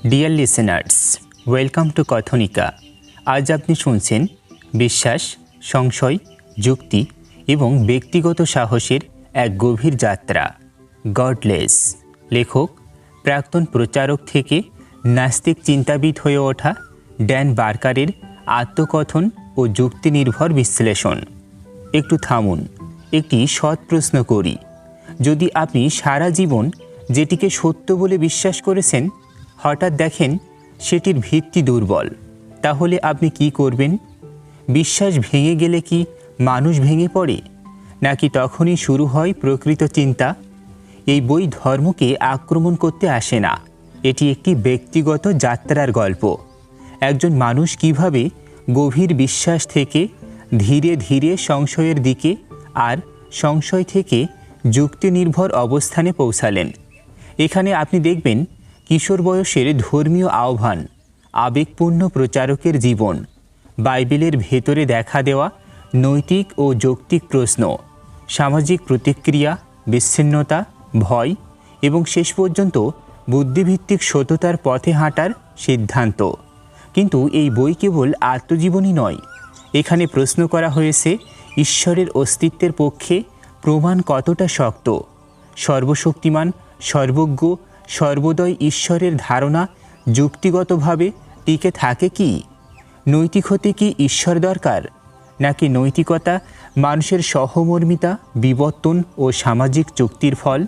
Deer listeners, welcome to Kathonika. আজ আপনি শুনছেন বিশ্বাস, সংশয়, যুক্তি এবং ব্যক্তিগত সাহসের এক গভীর যাত্রা, গডলেস। লেখক প্রাক্তন প্রচারক থেকে নাস্তিক চিন্তাবিদ হয়ে ওঠা ড্যান বার্কারের আত্মকথন ও যুক্তিনির্ভর বিশ্লেষণ। একটু থামুন, একটি সৎ প্রশ্ন করি। যদি আপনি সারা জীবন যেটিকে সত্য বলে বিশ্বাস করেছেন, হঠাৎ দেখেন সেটির ভিত্তি দুর্বল, তাহলে আপনি কি করবেন? বিশ্বাস ভেঙে গেলে কি মানুষ ভেঙে পড়ে, নাকি তখনই শুরু হয় প্রকৃত চিন্তা? এই বই ধর্মকে আক্রমণ করতে আসে না, এটি একটি ব্যক্তিগত যাত্রার গল্প। একজন মানুষ কিভাবে গভীর বিশ্বাস থেকে ধীরে ধীরে সংশয়ের দিকে আর সংশয় থেকে যুক্তিনির্ভর অবস্থানে পৌঁছালেন। এখানে আপনি দেখবেন কিশোর বয়সের ধর্মীয় আহ্বান, আবেগপূর্ণ প্রচারকের জীবন, বাইবেলের ভেতরে দেখা দেওয়া নৈতিক ও যৌক্তিক প্রশ্ন, সামাজিক প্রতিক্রিয়া, বিচ্ছিন্নতা, ভয় এবং শেষ পর্যন্ত বুদ্ধিভিত্তিক সততার পথে হাঁটার সিদ্ধান্ত। কিন্তু এই বই কেবল আত্মজীবনী নয়, এখানে প্রশ্ন করা হয়েছে ঈশ্বরের অস্তিত্বের পক্ষে প্রমাণ কতটা শক্ত। সর্বশক্তিমান, সর্বজ্ঞ, সর্বদয় ঈশ্বরের ধারণা যুক্তিগতভাবে টিকে থাকে কি? নৈতিক হতে কি ঈশ্বর দরকার, নাকি নৈতিকতা মানুষের সহমর্মিতা, বিবর্তন ও সামাজিক চুক্তির ফল?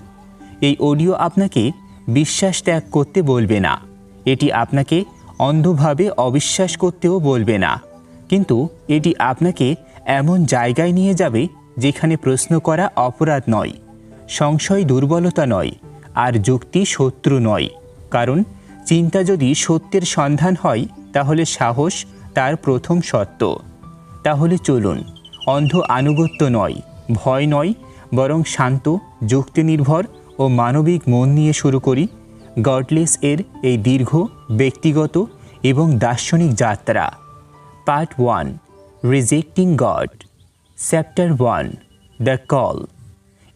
এই অডিও আপনাকে বিশ্বাস ত্যাগ করতে বলবে না, এটি আপনাকে অন্ধভাবে অবিশ্বাস করতেও বলবে না, কিন্তু এটি আপনাকে এমন জায়গায় নিয়ে যাবে যেখানে প্রশ্ন করা অপরাধ নয়, সংশয় দুর্বলতা নয়, আর যুক্তি শত্রু নয়। কারণ চিন্তা যদি সত্যের সন্ধান হয়, তাহলে সাহস তার প্রথম সত্য। তাহলে চলুন, অন্ধ আনুগত্য নয়, ভয় নয়, বরং শান্ত, যুক্তিনির্ভর ও মানবিক মন নিয়ে শুরু করি গডলেস এর এই দীর্ঘ ব্যক্তিগত এবং দার্শনিক যাত্রা। Part 1, rejecting god. Chapter 1, the call.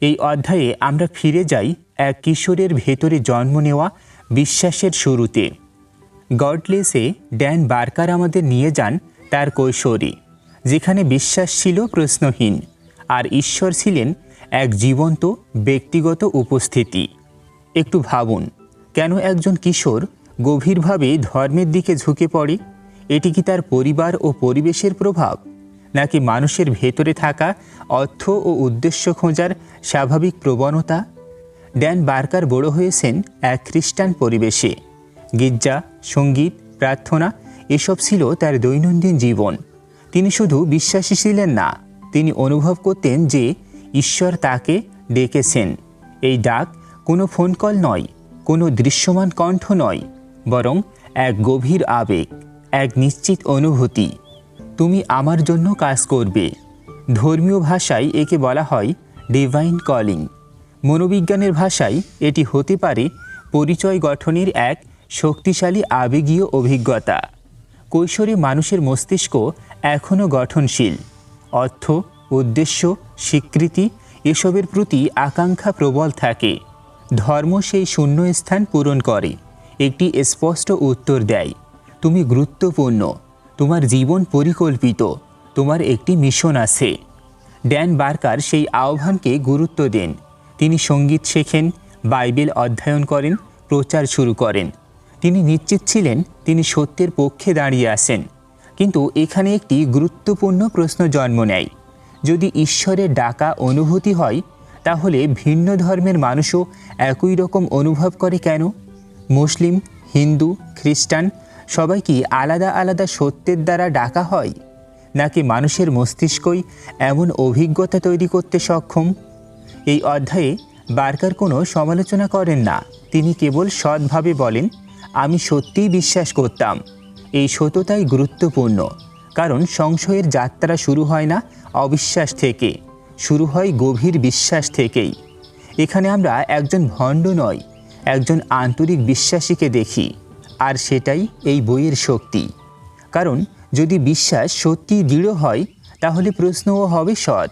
এই অধ্যায়ে আমরা ফিরে যাই এক কিশোরের ভেতরে জন্ম নেওয়া বিশ্বাসের শুরুতে। গডলেসে ড্যান বার্কার আমাদের নিয়ে যান তার কৈশোরে, যেখানে বিশ্বাস ছিল প্রশ্নহীন আর ঈশ্বর ছিলেন এক জীবন্ত ব্যক্তিগত উপস্থিতি। একটু ভাবুন, কেন একজন কিশোর গভীরভাবে ধর্মের দিকে ঝুঁকে পড়ে? এটি কি তার পরিবার ও পরিবেশের প্রভাব, নাকি মানুষের ভেতরে থাকা অর্থ ও উদ্দেশ্য খোঁজার স্বাভাবিক প্রবণতা? ড্যান বার্কার বড় হয়েছেন এক খ্রিস্টান পরিবেশে। গির্জা, সঙ্গীত, প্রার্থনা এসব ছিল তার দৈনন্দিন জীবন। তিনি শুধু বিশ্বাসী ছিলেন না, তিনি অনুভব করতেন যে ঈশ্বর তাকে ডেকেছেন। এই ডাক কোনো ফোন কল নয়, কোনো দৃশ্যমান কণ্ঠ নয়, বরং এক গভীর আবেগ, এক নিশ্চিত অনুভূতি। তুমি আমার জন্য কাজ করবে। ধর্মীয় ভাষায় একে বলা হয় ডিভাইন কলিং। মনোবিজ্ঞানের ভাষায় এটি হতে পারে পরিচয় গঠনের এক শক্তিশালী আবেগীয় অভিজ্ঞতা। কৈশোরে মানুষের মস্তিষ্ক এখনও গঠনশীল। অর্থ, উদ্দেশ্য, স্বীকৃতি এসবের প্রতি আকাঙ্ক্ষা প্রবল থাকে। ধর্ম সেই শূন্যস্থান পূরণ করে, একটি স্পষ্ট উত্তর দেয়, তুমি গুরুত্বপূর্ণ, তোমার জীবন পরিকল্পিত, তোমার একটি মিশন আছে। ড্যান বার্কার সেই আহ্বানকে গুরুত্ব দেন। তিনি সঙ্গীত শেখেন, বাইবেল অধ্যয়ন করেন, প্রচার শুরু করেন। তিনি নিশ্চিত ছিলেন তিনি সত্যের পক্ষে দাঁড়িয়ে আছেন। কিন্তু এখানে একটি গুরুত্বপূর্ণ প্রশ্ন জন্ম নেয়। যদি ঈশ্বরের ডাকা অনুভূতি হয়, তাহলে ভিন্ন ধর্মের মানুষও একই রকম অনুভব করে কেন? মুসলিম, হিন্দু, খ্রিস্টান সবাই কি আলাদা আলাদা সত্যের দ্বারা ডাকা হয়, নাকি মানুষের মস্তিষ্কই এমন অভিজ্ঞতা তৈরি করতে সক্ষম? এই অধ্যায়ে বার্কার কোনো সমালোচনা করেন না, তিনি কেবল সৎভাবে বলেন, আমি সত্যিই বিশ্বাস করতাম। এই সততাই গুরুত্বপূর্ণ, কারণ সংশয়ের যাত্রা শুরু হয় না অবিশ্বাস থেকে, শুরু হয় গভীর বিশ্বাস থেকেই। এখানে আমরা একজন ভণ্ড নয়, একজন আন্তরিক বিশ্বাসীকে দেখি, আর সেটাই এই বইয়ের শক্তি। কারণ যদি বিশ্বাস সত্যিই দৃঢ় হয়, তাহলে প্রশ্নও হবে সৎ।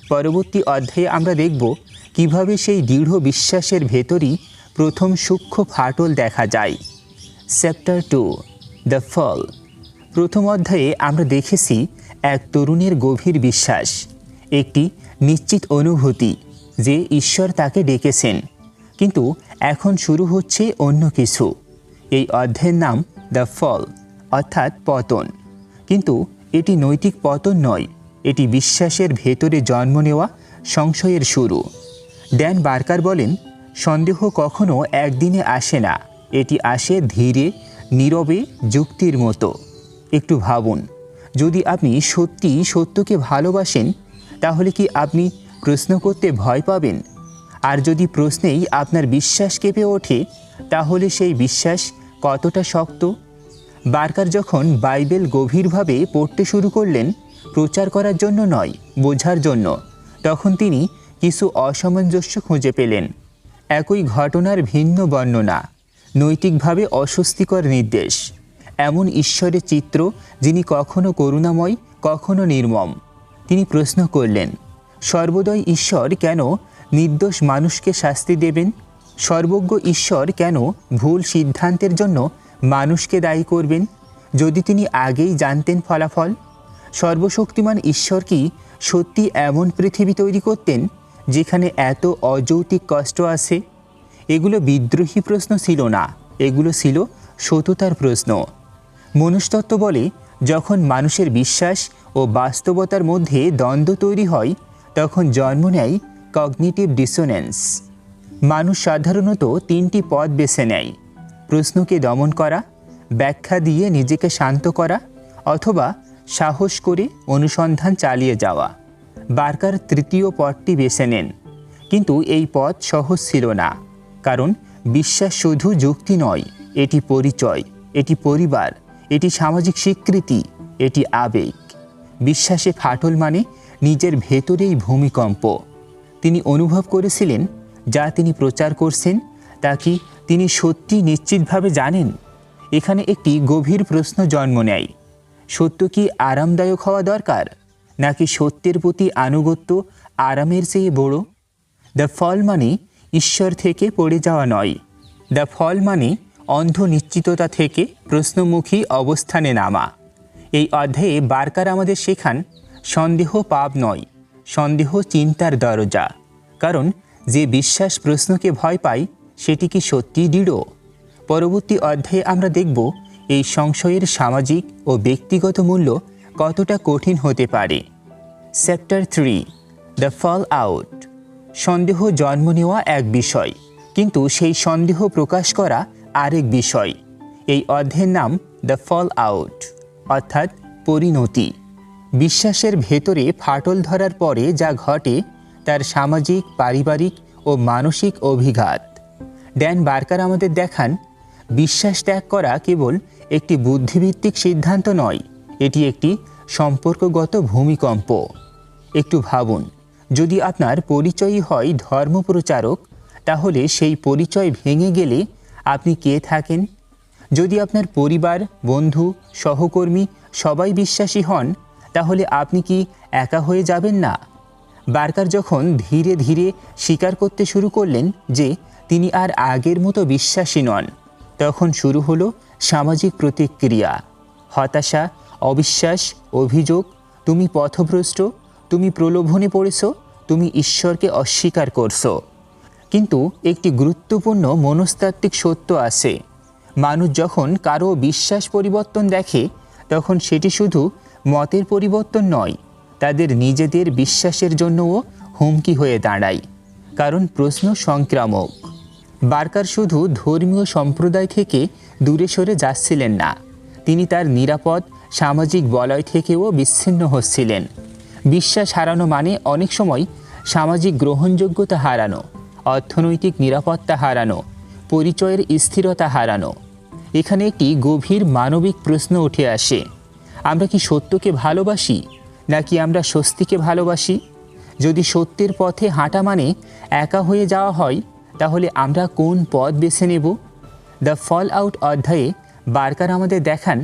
পরবর্তী অধ্যায়ে আমরা দেখব কিভাবে সেই দৃঢ় বিশ্বাসের ভেতরই প্রথম সূক্ষ্ম ফাটল দেখা যায়, চ্যাপ্টার 2 দ্য ফল। প্রথম অধ্যায়ে আমরা দেখেছি এক তরুণের গভীর বিশ্বাস, একটি নিশ্চিত অনুভূতি যে ঈশ্বর তাকে ডেকেছেন। কিন্তু এখন শুরু হচ্ছে অন্য কিছু। এই অধ্যায়ের নাম দ্য ফল, অর্থাৎ পতন। কিন্তু এটি নৈতিক পতন নয়, এটি বিশ্বাসের ভেতরে জন্ম নেওয়া সংশয়ের শুরু। ড্যান বার্কার বলেন, সন্দেহ কখনো একদিনে আসে না, এটি আসে ধীরে, নীরবে, যুক্তির মতো। একটু ভাবুন, যদি আপনি সত্যি সত্যকে ভালোবাসেন, তাহলে কি আপনি প্রশ্ন করতে ভয় পাবেন? আর যদি প্রশ্নেই আপনার বিশ্বাস কেঁপে ওঠে, তাহলে সেই বিশ্বাস কতটা শক্ত? বার্কার যখন বাইবেল গভীরভাবে পড়তে শুরু করলেন, প্রচার করার জন্য নয়, বোঝার জন্য, তখন তিনি কিছু অসামঞ্জস্য খুঁজে পেলেন। একই ঘটনার ভিন্ন বর্ণনা, নৈতিকভাবে অস্বস্তিকর নির্দেশ, এমন ঈশ্বরের চিত্র যিনি কখনো করুণাময়, কখনো নির্মম। তিনি প্রশ্ন করলেন, সর্বদয় ঈশ্বর কেন নির্দোষ মানুষকে শাস্তি দেবেন? সর্বজ্ঞ ঈশ্বর কেন ভুল সিদ্ধান্তের জন্য মানুষকে দায়ী করবেন, যদি তিনি আগেই জানতেন ফলাফল? সর্বশক্তিমান ঈশ্বর কি সত্যি এমন পৃথিবী তৈরি করতেন যেখানে এত অযৌক্তিক কষ্ট আছে? এগুলো বিদ্রোহী প্রশ্ন ছিল না, এগুলো ছিল সততার প্রশ্ন। মনুষ্যতত্ত্ব বলে, যখন মানুষের বিশ্বাস ও বাস্তবতার মধ্যে দ্বন্দ্ব তৈরি হয়, তখন জন্ম নেয় কগনিটিভ ডিসোনেন্স। মানুষ সাধারণত তিনটি পথ বেছে নেয়: প্রশ্নকে দমন করা, ব্যাখ্যা দিয়ে নিজেকে শান্ত করা, অথবা সাহস করে অনুসন্ধান চালিয়ে যাওয়া। বার্কার তৃতীয় পথটি বেছে নেন। কিন্তু এই পথ সহজ ছিল না, কারণ বিশ্বাস শুধু যুক্তি নয়, এটি পরিচয়, এটি পরিবার, এটি সামাজিক স্বীকৃতি, এটি আবেগ। বিশ্বাসে ফাটল মানে নিজের ভেতরেই ভূমিকম্প। তিনি অনুভব করেছিলেন, যা তিনি প্রচার করছেন তা কি তিনি সত্যি নিশ্চিতভাবে জানেন? এখানে একটি গভীর প্রশ্ন জন্ম নেয়, সত্য কি আরামদায়ক হওয়া দরকার, নাকি সত্যের প্রতি আনুগত্য আরামের চেয়ে বড়? দ্য ফল মানে ঈশ্বর থেকে পড়ে যাওয়া নয়, দ্য ফল মানে অন্ধ নিশ্চিততা থেকে প্রশ্নমুখী অবস্থানে নামা। এই অধ্যায়ে বার্কার আমাদের শেখান, সন্দেহ পাপ নয়, সন্দেহ চিন্তার দরজা। কারণ যে বিশ্বাস প্রশ্নকে ভয় পায়, সেটি কি সত্যিই দৃঢ়? পরবর্তী অধ্যায়ে আমরা দেখব এই সংশয়ের সামাজিক ও ব্যক্তিগত মূল্য কতটা কঠিন হতে পারে। Chapter 3 the fall out. সন্দেহ জন্ম নেওয়া এক বিষয়, কিন্তু সেই সন্দেহ প্রকাশ করা আরেক বিষয়। এই অধ্যায়ের নাম দ্য ফল আউট, অর্থাৎ পরিণতি। বিশ্বাসের ভেতরে ফাটল ধরার পরে যা ঘটে, তার সামাজিক, পারিবারিক ও মানসিক অভিঘাত। ড্যান বার্কার আমাদের দেখান, বিশ্বাস ত্যাগ করা কেবল একটি বুদ্ধিভিত্তিক সিদ্ধান্ত নয়, এটি একটি সম্পর্কগত ভূমিকম্প। একটু ভাবুন, যদি আপনার পরিচয়ই হয় ধর্মপ্রচারক, তাহলে সেই পরিচয় ভেঙে গেলে আপনি কে থাকেন? যদি আপনার পরিবার, বন্ধু, সহকর্মী সবাই বিশ্বাসী হন, তাহলে আপনি কি একা হয়ে যাবেন না? বার্কার যখন ধীরে ধীরে স্বীকার করতে শুরু করলেন যে তিনি আর আগের মতো বিশ্বাসী নন, তখন শুরু হলো সামাজিক প্রতিক্রিয়া, হতাশা, অবিশ্বাস, অভিযোগ, তুমি পথভ্রষ্ট, তুমি প্রলোভনে পড়েছ, তুমি ঈশ্বরকে অস্বীকার করছো। কিন্তু একটি গুরুত্বপূর্ণ মনস্তাত্ত্বিক সত্য আছে, মানুষ যখন কারো বিশ্বাস পরিবর্তন দেখে, তখন সেটি শুধু মতের পরিবর্তন নয়, তাদের নিজেদের বিশ্বাসের জন্যও হুমকি হয়ে দাঁড়ায়। কারণ প্রশ্ন সংক্রামক। বার্কার শুধু ধর্মীয় সম্প্রদায় থেকে দূরে সরে যাচ্ছিলেন না, তিনি তার নিরাপদ সামাজিক বলয় থেকেও বিচ্ছিন্ন হচ্ছিলেন। বিশ্বাস হারানো মানে অনেক সময় সামাজিক গ্রহণযোগ্যতা হারানো, অর্থনৈতিক নিরাপত্তা হারানো, পরিচয়ের স্থিরতা হারানো। এখানে একটি গভীর মানবিক প্রশ্ন উঠে আসে, আমরা কি সত্যকে ভালোবাসি, নাকি আমরা স্বস্তিকে ভালোবাসি? যদি সত্যের পথে হাঁটা মানে একা হয়ে যাওয়া হয়, তাহলে আমরা কোন পথ বেছে নেব? দ্য ফল আউট অধ্যায়ে বার্কার আমাদের দেখান,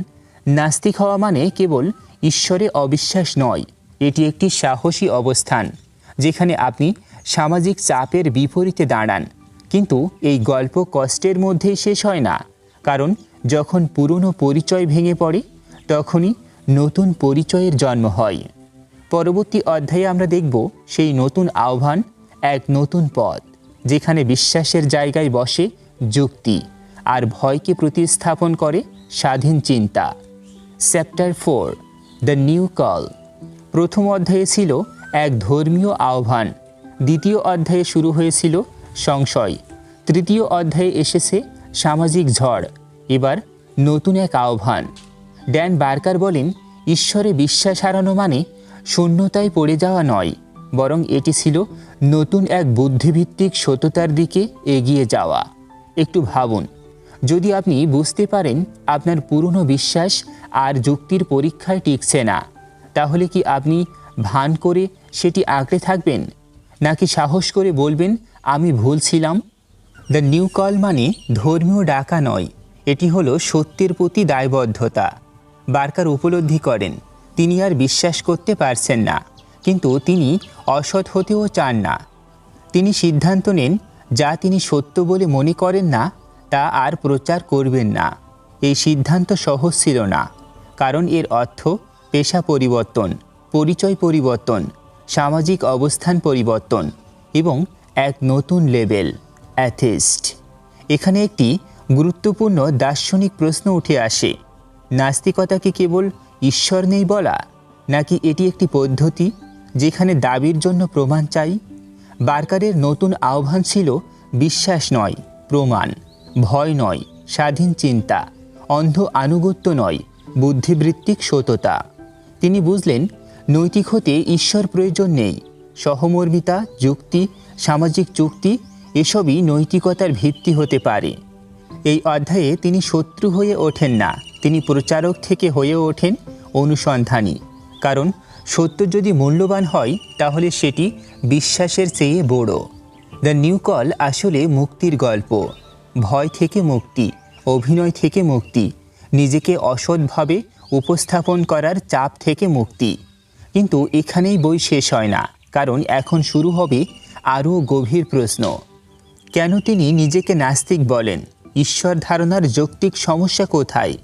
নাস্তিক হওয়া মানে কেবল ঈশ্বরে অবিশ্বাস নয়, এটি একটি সাহসী অবস্থান যেখানে আপনি সামাজিক চাপের বিপরীতে দাঁড়ান। কিন্তু এই গল্প কষ্টের মধ্যেই শেষ হয় না, কারণ যখন পুরনো পরিচয় ভেঙে পড়ে তখনই নতুন পরিচয়ের জন্ম হয়। পরবর্তী অধ্যায়ে আমরা দেখব সেই নতুন আহ্বান, এক নতুন পথ, যেখানে বিশ্বাসের জায়গায় বসে যুক্তি আর ভয়কে প্রতিস্থাপন করে স্বাধীন চিন্তা। Chapter 4, the new call. প্রথম অধ্যায়ে ছিল এক ধর্মীয় আহ্বান, দ্বিতীয় অধ্যায়ে শুরু হয়েছিল সংশয়, তৃতীয় অধ্যায়ে এসেছে সামাজিক ঝড়, এবার নতুন এক আহ্বান। ড্যান বার্কার বলেন, ঈশ্বরে বিশ্বাস হারানো মানে শূন্যতায় পড়ে যাওয়া নয়, বরং এটি ছিল নতুন এক বুদ্ধিভিত্তিক সততার দিকে এগিয়ে যাওয়া। একটু ভাবুন, যদি আপনি বুঝতে পারেন আপনার পুরনো বিশ্বাস আর যুক্তির পরীক্ষায় টিকছে না, তাহলে কি আপনি ভান করে সেটি আঁকড়ে থাকবেন, নাকি সাহস করে বলবেন আমি ভুল ছিলাম? দ্য নিউ কল মানে ধর্মীয় ডাকা নয়, এটি হলো সত্যের প্রতি দায়বদ্ধতা। বার্কার উপলব্ধি করেন তিনি আর বিশ্বাস করতে পারছেন না, কিন্তু তিনি অসৎ হতেও চান না। তিনি সিদ্ধান্ত নেন যা তিনি সত্য বলে মনে করেন না তা আর প্রচার করবেন না। এই সিদ্ধান্ত সহজ ছিল না, কারণ এর অর্থ পেশা পরিবর্তন, পরিচয় পরিবর্তন, সামাজিক অবস্থান পরিবর্তন এবং এক নতুন লেভেল, অ্যাথিস্ট। এখানে একটি গুরুত্বপূর্ণ দার্শনিক প্রশ্ন উঠে আসে, নাস্তিকতা কি কেবল ঈশ্বর নেই বলা, নাকি এটি একটি পদ্ধতি যেখানে দাবির জন্য প্রমাণ চাই? বার্কারের নতুন আহ্বান ছিল বিশ্বাস নয়, প্রমাণ; ভয় নয়, স্বাধীন চিন্তা; অন্ধ আনুগত্য নয়, বুদ্ধিবৃত্তিক সততা। তিনি বুঝলেন নৈতিক হতে ঈশ্বর প্রয়োজন নেই, সহমর্মিতা, যুক্তি, সামাজিক চুক্তি এসবই নৈতিকতার ভিত্তি হতে পারে। এই অধ্যায়ে তিনি শত্রু হয়ে ওঠেন না, তিনি প্রচারক থেকে হয়ে ওঠেন অনুসন্ধানী। কারণ সত্য যদি মূল্যবান হয় তাহলে সেটি বিশ্বাসের চেয়ে বড়। দ্য নিউ কল আসলে মুক্তির গল্প, ভয় থেকে মুক্তি, অভিনয় থেকে মুক্তি, নিজেকে অসৎভাবে উপস্থাপন করার চাপ থেকে মুক্তি। কিন্তু এখানেই বই শেষ হয় না, কারণ এখন শুরু হবে আরও গভীর প্রশ্ন। কেন তিনি নিজেকে নাস্তিক বলেন? ঈশ্বর ধারণার যৌক্তিক সমস্যা কোথায়?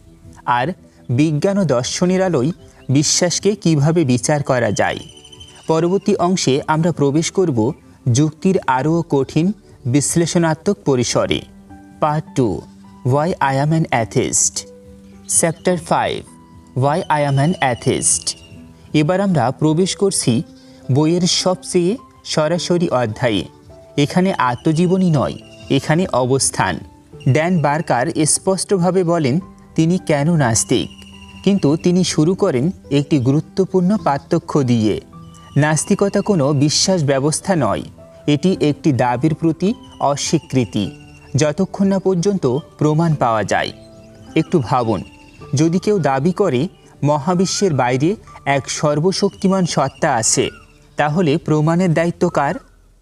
আর বিজ্ঞান ও দর্শনের আলোয় বিশ্বাসকে কিভাবে বিচার করা যায়? পরবর্তী অংশে আমরা প্রবেশ করব যুক্তির আরও কঠিন বিশ্লেষণাত্মক পরিসরে। Part 2, why I am an atheist. Chapter 5, why I am an atheist. এবার আমরা প্রবেশ করছি বইয়ের সবচেয়ে সরাসরি অধ্যায়ে। এখানে আত্মজীবনী নয়, এখানে অবস্থান। ড্যান বার্কার স্পষ্টভাবে বলেন তিনি কেন নাস্তিক, কিন্তু তিনি শুরু করেন একটি গুরুত্বপূর্ণ পার্থক্য দিয়ে। নাস্তিকতা কোনো বিশ্বাস ব্যবস্থা নয়, এটি একটি দাবির প্রতি অস্বীকৃতি, যতক্ষণ না পর্যন্ত প্রমাণ পাওয়া যায়। একটু ভাবুন, যদি কেউ দাবি করে মহাবিশ্বের বাইরে এক সর্বশক্তিমান সত্তা আছে, তাহলে প্রমাণের দায়িত্ব কার?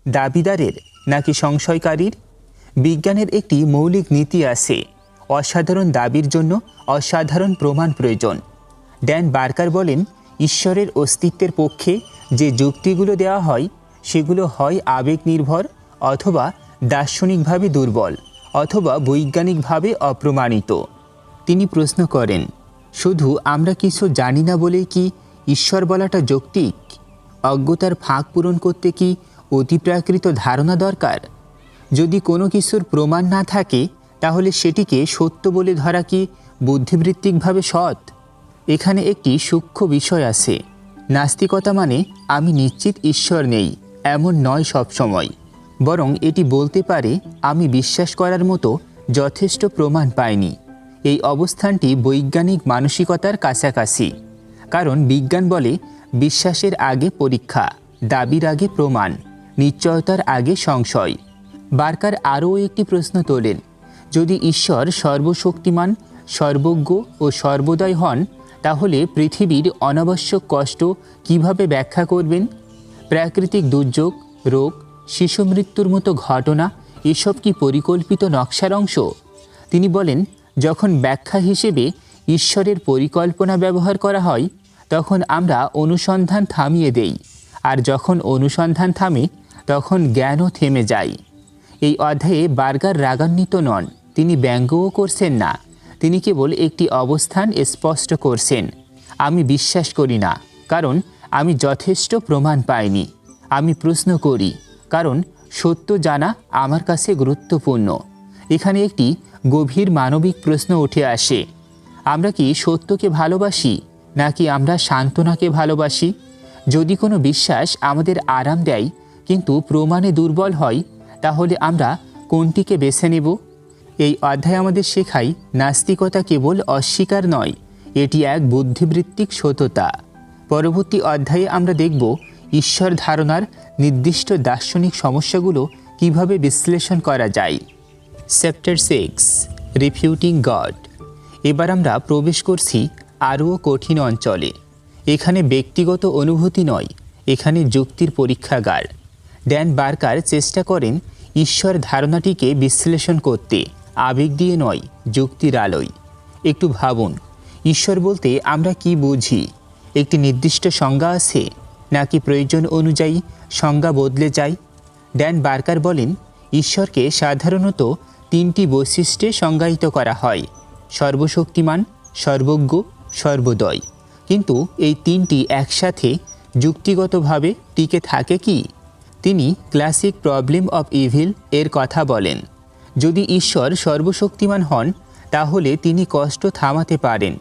দাবিদারের নাকি সংশয়কারীর? বিজ্ঞানের একটি মৌলিক নীতি আছে, অসাধারণ দাবির জন্য অসাধারণ প্রমাণ প্রয়োজন। ড্যান বার্কার বলেন ঈশ্বরের অস্তিত্বের পক্ষে যে যুক্তিগুলো দেওয়া হয় সেগুলো হয় আবেগ নির্ভর, অথবা দার্শনিকভাবে দুর্বল, অথবা বৈজ্ঞানিকভাবে অপ্রমাণিত। তিনি প্রশ্ন করেন, শুধু আমরা কিছু জানি না বলেই কি ঈশ্বর বলাটা যৌক্তিক? অজ্ঞতার ফাঁক পূরণ করতে কি অতিপ্রাকৃত ধারণা দরকার? যদি কোনো কিছুর প্রমাণ না থাকে তাহলে সেটিকে সত্য বলে ধরা কি বুদ্ধিবৃত্তিকভাবে সৎ? এখানে একটি সূক্ষ্ম বিষয় আছে। নাস্তিকতা মানে আমি নিশ্চিত ঈশ্বর নেই এমন নয় সবসময়, বরং এটি বলতে পারে আমি বিশ্বাস করার মতো যথেষ্ট প্রমাণ পাইনি। এই অবস্থানটি বৈজ্ঞানিক মানসিকতার কাছাকাছি, কারণ বিজ্ঞান বলে বিশ্বাসের আগে পরীক্ষা, দাবির আগে প্রমাণ, নিশ্চয়তার আগে সংশয়। বার্কার আরও একটি প্রশ্ন তোলেন, যদি ঈশ্বর সর্বশক্তিমান, সর্বজ্ঞ ও সর্বদয় হন, তাহলে পৃথিবীর অনাবশ্যক কষ্ট কিভাবে ব্যাখ্যা করবেন? প্রাকৃতিক দুর্যোগ, রোগ, শিশু মৃত্যুর মতো ঘটনা এসব কি পরিকল্পিত নকশার অংশ? তিনি বলেন যখন ব্যাখ্যা হিসেবে ঈশ্বরের পরিকল্পনা ব্যবহার করা হয় তখন আমরা অনুসন্ধান থামিয়ে দেই, আর যখন অনুসন্ধান থামে তখন জ্ঞানও থেমে যায়। এই অধ্যায়ে বার্কার রাগান্বিত নন, তিনি ব্যঙ্গও করছেন না, তিনি কেবল একটি অবস্থান স্পষ্ট করছেন। আমি বিশ্বাস করি না, কারণ আমি যথেষ্ট প্রমাণ পাইনি। আমি প্রশ্ন করি, কারণ সত্য জানা আমার কাছে গুরুত্বপূর্ণ। এখানে একটি গভীর মানবিক প্রশ্ন উঠে আসে। আমরা কি সত্যকে ভালোবাসি, নাকি আমরা সান্ত্বনাকে ভালোবাসি? যদি কোনো বিশ্বাস আমাদের আরাম দেয় কিন্তু প্রমাণে দুর্বল হয়, তাহলে আমরা কোনটিকে বেছে নেব? এই অধ্যায় আমাদের শেখায় নাস্তিকতা কেবল অস্বীকার নয়, এটি এক বুদ্ধিবৃত্তিক সততা। পরবর্তী অধ্যায়ে আমরা দেখব ঈশ্বর ধারণার নির্দিষ্ট দার্শনিক সমস্যাগুলো কিভাবে বিশ্লেষণ করা যায়। Chapter 6, refuting God. এবার আমরা প্রবেশ করছি আরও কঠিন অঞ্চলে। এখানে ব্যক্তিগত অনুভূতি নয়, এখানে যুক্তির পরীক্ষাগার। ড্যান বার্কার চেষ্টা করেন ঈশ্বর ধারণাটিকে বিশ্লেষণ করতে, আবেগ দিয়ে নয়, যুক্তির আলোয়। একটু ভাবুন, ঈশ্বর বলতে আমরা কি বুঝি? একটি নির্দিষ্ট সংজ্ঞা আছে, নাকি প্রয়োজন অনুযায়ী সংজ্ঞা বদলে যায়? ড্যান বার্কার বলেন, ঈশ্বরকে সাধারণত 3টি বৈশিষ্ট্যে সংজ্ঞায়িত করা হয়: সর্বশক্তিমান, সর্বজ্ঞ, সর্বদয়। কিন্তু এই 3টি একসাথে যুক্তিগতভাবে টিকে থাকে কি? তিনি ক্লাসিক প্রবলেম অফ ইভিল এর কথা বলেন। যদি ঈশ্বর সর্বশক্তিমান হন, তাহলে তিনি কষ্ট থামাতে পারেন।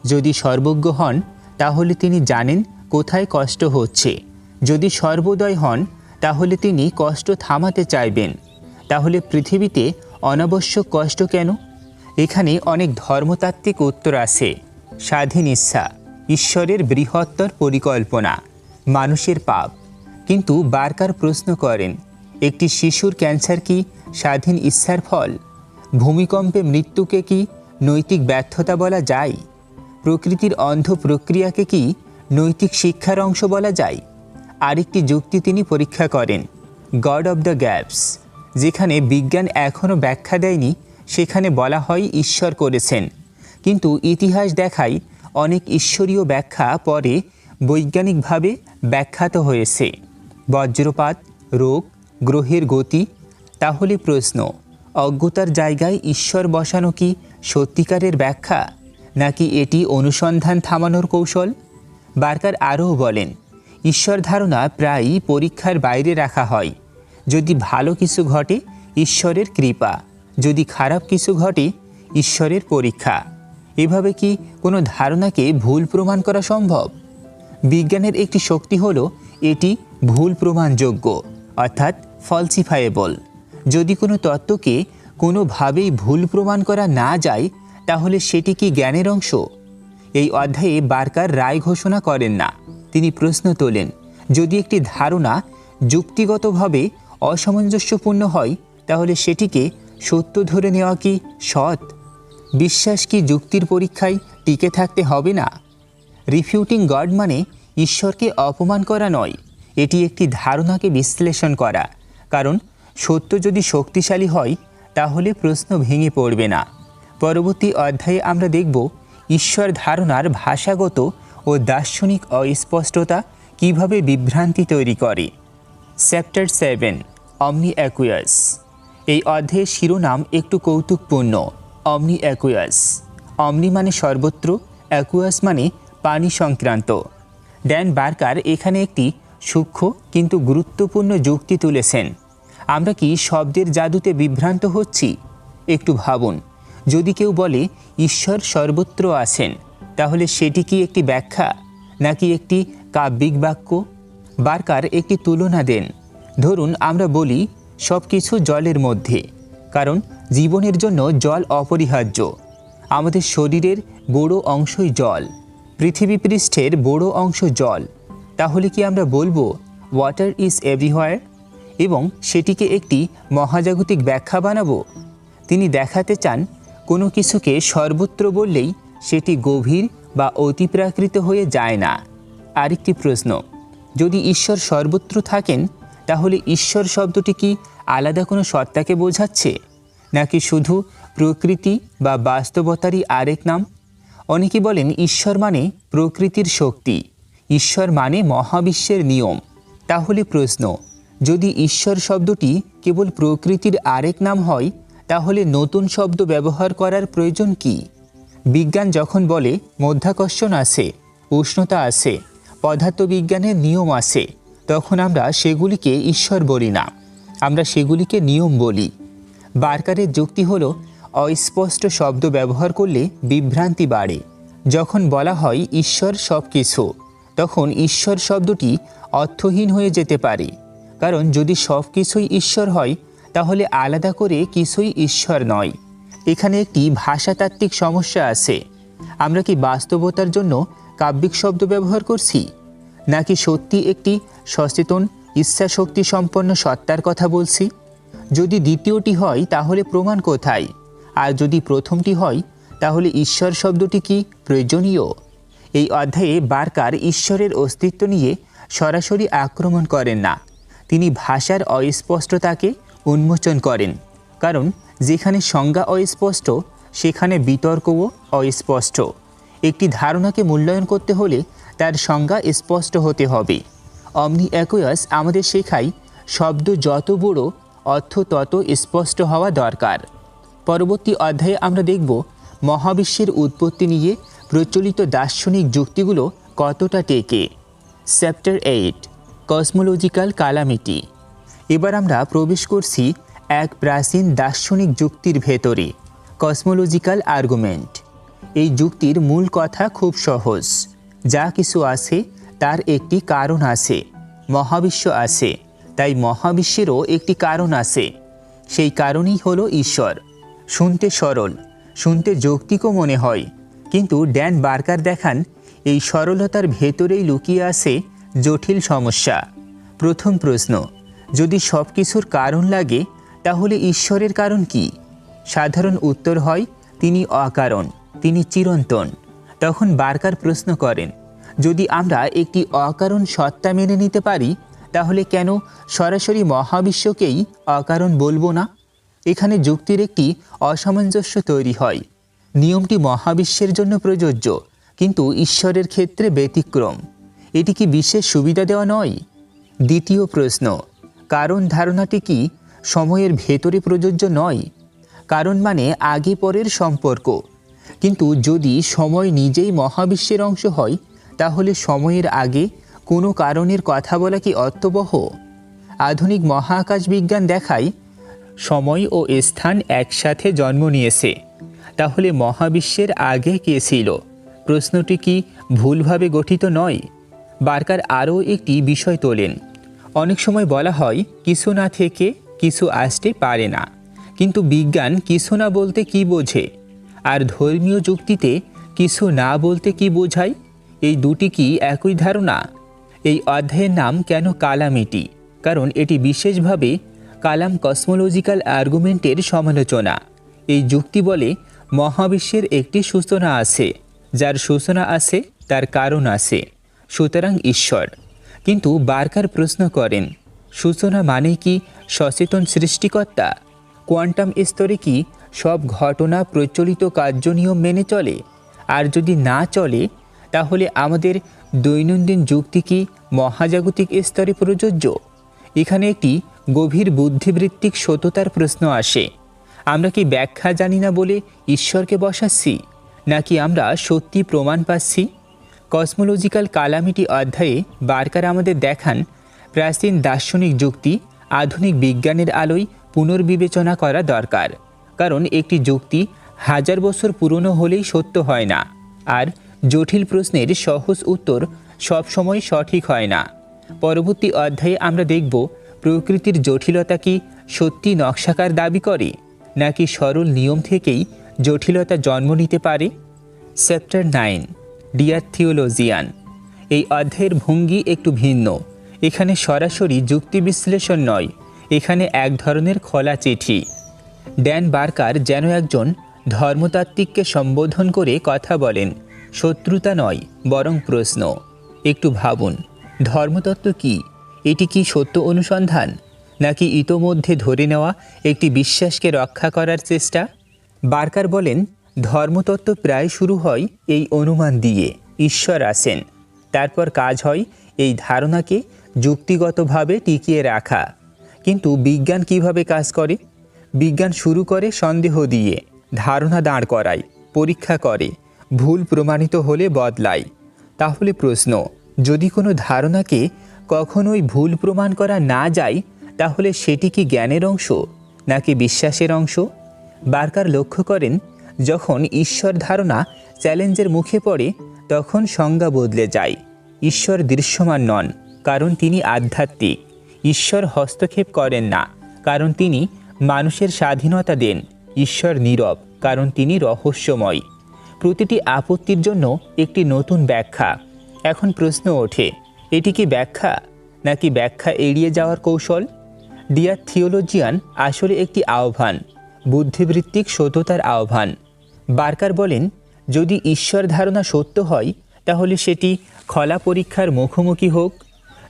যদি সর্বজ্ঞ হন, তাহলে তিনি জানেন কোথায় কষ্ট হচ্ছে। যদি সর্বদয় হন, তাহলে তিনি কষ্ট থামাতে চাইবেন। তাহলে পৃথিবীতে অনাবশ্যক কষ্ট কেন? এখানে অনেক ধর্মতাত্ত্বিক উত্তর আছে। স্বাধীন ইচ্ছা, ঈশ্বরের বৃহত্তর পরিকল্পনা, মানুষের পাপ। কিন্তু বার্কার প্রশ্ন করেন, একটি শিশুর ক্যান্সার কি স্বাধীন ইচ্ছার ফল? ভূমিকম্পে মৃত্যুকে কি নৈতিক ব্যর্থতা বলা যায়? প্রকৃতির অন্ধ প্রক্রিয়াকে কি নৈতিক শিক্ষার অংশ বলা যায়? আরেকটি যুক্তি তিনি পরীক্ষা করেন, গড অব দ্য গ্যাপস। যেখানে বিজ্ঞান এখনও ব্যাখ্যা দেয়নি, সেখানে বলা হয় ঈশ্বর করেছেন। কিন্তু ইতিহাস দেখায় অনেক ঈশ্বরীয় ব্যাখ্যা পরে বৈজ্ঞানিকভাবে ব্যাখ্যাত হয়েছে। বজ্রপাত, রোগ, গ্রহের গতি। তাহলে প্রশ্ন, অজ্ঞতার জায়গায় ঈশ্বর বসানো কি সত্যিকারের ব্যাখ্যা, নাকি এটি অনুসন্ধান থামানোর কৌশল? বার্কার আরও বলেন, ঈশ্বর ধারণা প্রায়ই পরীক্ষার বাইরে রাখা হয়। যদি ভালো কিছু ঘটে, ঈশ্বরের কৃপা; যদি খারাপ কিছু ঘটে, ঈশ্বরের পরীক্ষা। এভাবে কি কোনো ধারণাকে ভুল প্রমাণ করা সম্ভব? বিজ্ঞানের একটি শক্তি হলো এটি ভুল প্রমাণযোগ্য, অর্থাৎ ফলসিফায়েবল। যদি কোনো তত্ত্বকে কোনোভাবেই ভুল প্রমাণ করা না যায়, তাহলে সেটি কি জ্ঞানের অংশ? এই অধ্যায়ে বার্কার রায় ঘোষণা করেন না, তিনি প্রশ্ন তোলেন, যদি একটি ধারণা যুক্তিগতভাবে অসামঞ্জস্যপূর্ণ হয়, তাহলে সেটিকে সত্য ধরে নেওয়া কি সৎ? বিশ্বাস কি যুক্তির পরীক্ষায় টিকে থাকতে হবে না? রিফিউটিং গড মানে ঈশ্বরকে অপমান করা নয়, এটি একটি ধারণাকে বিশ্লেষণ করা। কারণ সত্য যদি শক্তিশালী হয়, তাহলে প্রশ্ন ভেঙে পড়বে না। পরবর্তী অধ্যায়ে আমরা দেখব ঈশ্বর ধারণার ভাষাগত ও দার্শনিক অস্পষ্টতা কিভাবে বিভ্রান্তি তৈরি করে। চ্যাপ্টার 7, অমনি অ্যাকুয়াস। এই অধ্যায়ের শিরোনাম একটু কৌতুকপূর্ণ, অমনি অ্যাকুয়াস। অমনি মানে সর্বত্র, অ্যাকুয়াস মানে পানি সংক্রান্ত। ড্যান বার্কার এখানে একটি সূক্ষ্ম কিন্তু গুরুত্বপূর্ণ যুক্তি তুলেছেন। আমরা কি শব্দের জাদুতে বিভ্রান্ত হচ্ছি? একটু ভাবুন, যদি কেউ বলে ঈশ্বর সর্বত্র আছেন, তাহলে সেটি কি একটি ব্যাখ্যা, নাকি একটি কাব্যিক বাক্য? বার্কার একটি তুলনা দেন। ধরুন আমরা বলি সব কিছু জলের মধ্যে, কারণ জীবনের জন্য জল অপরিহার্য। আমাদের শরীরের বড় অংশই জল, পৃথিবী পৃষ্ঠের বড় অংশ জল। তাহলে কি আমরা বলবো ওয়াটার ইজ এভরিহোয়ার এবং সেটিকে একটি মহাজাগতিক ব্যাখ্যা বানাবো? তিনি দেখাতে চান কোনো কিছুকে সর্বত্র বললেই সেটি গভীর বা অতিপ্রাকৃত হয়ে যায় না। আরেকটি প্রশ্ন, যদি ঈশ্বর সর্বত্র থাকেন, তাহলে ঈশ্বর শব্দটি কি আলাদা কোনো সত্তাকে বোঝাচ্ছে, নাকি শুধু প্রকৃতি বা বাস্তবতারই আরেক নাম? অনেকে বলেন ঈশ্বর মানে প্রকৃতির শক্তি, ঈশ্বর মানে মহাবিশ্বের নিয়ম। তাহলে প্রশ্ন, যদি ঈশ্বর শব্দটি কেবল প্রকৃতির আরেক নাম হয়, তাহলে নতুন শব্দ ব্যবহার করার প্রয়োজন কি? বিজ্ঞান যখন বলে মধ্যাকর্ষণ আছে, উষ্ণতা আছে, পদার্থবিজ্ঞানের নিয়ম আছে, তখন আমরা সেগুলিকে ঈশ্বর বলি না, আমরা সেগুলিকে নিয়ম বলি। বার্কারের যুক্তি হলো অস্পষ্ট শব্দ ব্যবহার করলে বিভ্রান্তি বাড়ে। যখন বলা হয় ঈশ্বর সব কিছু, তখন ঈশ্বর শব্দটি অর্থহীন হয়ে যেতে পারে। কারণ যদি সব কিছুই ঈশ্বর হয়, তাহলে আলাদা করে কিছুই ঈশ্বর নয়। এখানে একটি ভাষাতাত্ত্বিক সমস্যা আছে। আমরা কি বাস্তবতার জন্য কাব্যিক শব্দ ব্যবহার করছি, নাকি সত্যি একটি সচেতন ইচ্ছাশক্তি সম্পন্ন সত্তার কথা বলছি? যদি দ্বিতীয়টি হয় তাহলে প্রমাণ কোথায়? আর যদি প্রথমটি হয় তাহলে ঈশ্বর শব্দটি কি প্রয়োজনীয়? এই অধ্যায়ে বার্কার ঈশ্বরের অস্তিত্ব নিয়ে সরাসরি আক্রমণ করেন না, তিনি ভাষার অস্পষ্টতাকে উন্মোচন করেন। কারণ যেখানে সংজ্ঞা অস্পষ্ট, সেখানে বিতর্কও অস্পষ্ট। একটি ধারণাকে মূল্যায়ন করতে হলে তার সংজ্ঞা স্পষ্ট হতে হবে। অমনি অ্যাকুয়াস আমাদের শেখায় শব্দ যত বড়, অর্থ তত স্পষ্ট হওয়া দরকার। পরবর্তী অধ্যায়ে আমরা দেখব মহাবিশ্বের উৎপত্তি নিয়ে প্রচলিত দার্শনিক যুক্তিগুলো কতটা টেকে। Chapter 8, cosmological calamity. এবার আমরা প্রবেশ করছি এক প্রাচীন দার্শনিক যুক্তির ভেতরে, কসমোলজিক্যাল আর্গুমেন্ট। এই যুক্তির মূল কথা খুব সহজ। যা কিছু আছে তার একটি কারণ আছে। মহাবিশ্ব আছে, তাই মহাবিশ্বেরও একটি কারণ আছে। সেই কারণই হলো ঈশ্বর। শুনতে সরল, শুনতে যৌক্তিকও মনে হয়, কিন্তু ড্যান বার্কার দেখান এই সরলতার ভেতরেই লুকিয়ে আছে জটিল সমস্যা। প্রথম প্রশ্ন, যদি সব কিছুর কারণ লাগে, তাহলে ঈশ্বরের কারণ কি? সাধারণ উত্তর হয় তিনি অকারণ, তিনি চিরন্তন। তখন বার্কার প্রশ্ন করেন, যদি আমরা একটি অকারণ সত্তা মেনে নিতে পারি, তাহলে কেন সরাসরি মহাবিশ্বকেই অকারণ বলবো না? এখানে যুক্তির একটি অসামঞ্জস্য তৈরি হয়। নিয়মটি মহাবিশ্বের জন্য প্রযোজ্য, কিন্তু ঈশ্বরের ক্ষেত্রে ব্যতিক্রম। এটি কি বিশেষ সুবিধা দেওয়া নয়? দ্বিতীয় প্রশ্ন, কারণ ধারণাটি কি সময়ের ভেতরে প্রযোজ্য নয়? কারণ মানে আগে পরের সম্পর্ক। কিন্তু যদি সময় নিজেই মহাবিশ্বের অংশ হয়, তাহলে সময়ের আগে কোনো কারণের কথা বলা কি অর্থবহ? আধুনিক মহাকাশ বিজ্ঞান দেখায় সময় ও স্থান একসাথে জন্ম নিয়েছে। তাহলে মহাবিশ্বের আগে কে ছিল? প্রশ্নটি কি ভুলভাবে গঠিত নয়? বার্কার আরও একটি বিষয় তোলেন। অনেক সময় বলা হয় কিছু না থেকে কিছু আসতে পারে না, কিন্তু বিজ্ঞান কিছু না বলতে কি বোঝে? আর ধর্মীয় যুক্তিতে কিছু না বলতে কি বোঝায়? এই দুটি কি একই ধারণা? এই অধ্যায়ের নাম কেন কালামিটি? কারণ এটি বিশেষভাবে কালাম কসমোলজিক্যাল আর্গুমেন্টের সমালোচনা। এই যুক্তি বলে মহাবিশ্বের একটি সূচনা আছে, যার সূচনা আছে তার কারণ আছে, সুতরাং ঈশ্বর। কিন্তু বার্কার প্রশ্ন করেন, সূচনা মানে কি সচেতন সৃষ্টিকর্তা? কোয়ান্টাম স্তরে কি সব ঘটনা প্রচলিত কার্যনিয়ম মেনে চলে? আর যদি না চলে, তাহলে আমাদের দৈনন্দিন যুক্তি কি মহাজাগতিক স্তরে প্রযোজ্য? এখানে একটি গভীর বুদ্ধিবৃত্তিক সততার প্রশ্ন আসে। আমরা কি ব্যাখ্যা জানি না বলে ঈশ্বরকে বসাচ্ছি, নাকি আমরা সত্যি প্রমাণ পাচ্ছি? কসমোলজিক্যাল কালামিটি অধ্যায়ে বার্কার আমাদের দেখান প্রাচীন দার্শনিক যুক্তি আধুনিক বিজ্ঞানের আলোয় পুনর্বিবেচনা করা দরকার। কারণ একটি যুক্তি 1000 বছর পুরনো হলেই সত্য হয় না, আর জটিল প্রশ্নের সহজ উত্তর সবসময় সঠিক হয় না। পরবর্তী অধ্যায়ে আমরা দেখব প্রকৃতির জটিলতা কি সত্যি নকশাকার দাবি করে, নাকি সরল নিয়ম থেকেই জটিলতা জন্ম নিতে পারে। Chapter 9, dear theologian. এই অধ্যায়ের ভঙ্গি একটু ভিন্ন। এখানে সরাসরি যুক্তি বিশ্লেষণ নয়, এখানে এক ধরনের খোলা চিঠি। ড্যান বার্কার যেন একজন ধর্মতাত্ত্বিককে সম্বোধন করে কথা বলেন। শত্রুতা নয়, বরং প্রশ্ন। একটু ভাবুন, ধর্মতত্ত্ব কি? এটি কি সত্য অনুসন্ধান, নাকি ইতোমধ্যে ধরে নেওয়া একটি বিশ্বাসকে রক্ষা করার চেষ্টা? বার্কার বলেন, ধর্মতত্ত্ব প্রায় শুরু হয় এই অনুমান দিয়ে ঈশ্বর আছেন। তারপর কাজ হয় এই ধারণাকে যুক্তিগতভাবে টিকিয়ে রাখা। কিন্তু বিজ্ঞান কিভাবে কাজ করে? বিজ্ঞান শুরু করে সন্দেহ দিয়ে, ধারণা দাঁড় করায়, পরীক্ষা করে, ভুল প্রমাণিত হলে বদলায়। তাহলে প্রশ্ন, যদি কোনো ধারণাকে কখনোই ভুল প্রমাণ করা না যায়, তাহলে সেটি কি জ্ঞানের অংশ নাকি বিশ্বাসের অংশ? বার্কার লক্ষ্য করেন, যখন ঈশ্বর ধারণা চ্যালেঞ্জের মুখে পড়ে তখন সংজ্ঞা বদলে যায়। ঈশ্বর দৃশ্যমান নন, কারণ তিনি আধ্যাত্মিক। ঈশ্বর হস্তক্ষেপ করেন না, কারণ তিনি মানুষের স্বাধীনতা দেন। ঈশ্বর নীরব, কারণ তিনি রহস্যময়। প্রতিটি আপত্তির জন্য একটি নতুন ব্যাখ্যা। এখন প্রশ্ন ওঠে, এটি কি ব্যাখ্যা নাকি ব্যাখ্যা এড়িয়ে যাওয়ার কৌশল? ডিয়ার থিওলজিয়ান আসলে একটি আহ্বান, বুদ্ধিবৃত্তিক সততার আহ্বান। বার্কার বলেন, যদি ঈশ্বর ধারণা সত্য হয়, তাহলে সেটি খোলা পরীক্ষার মুখোমুখি হোক।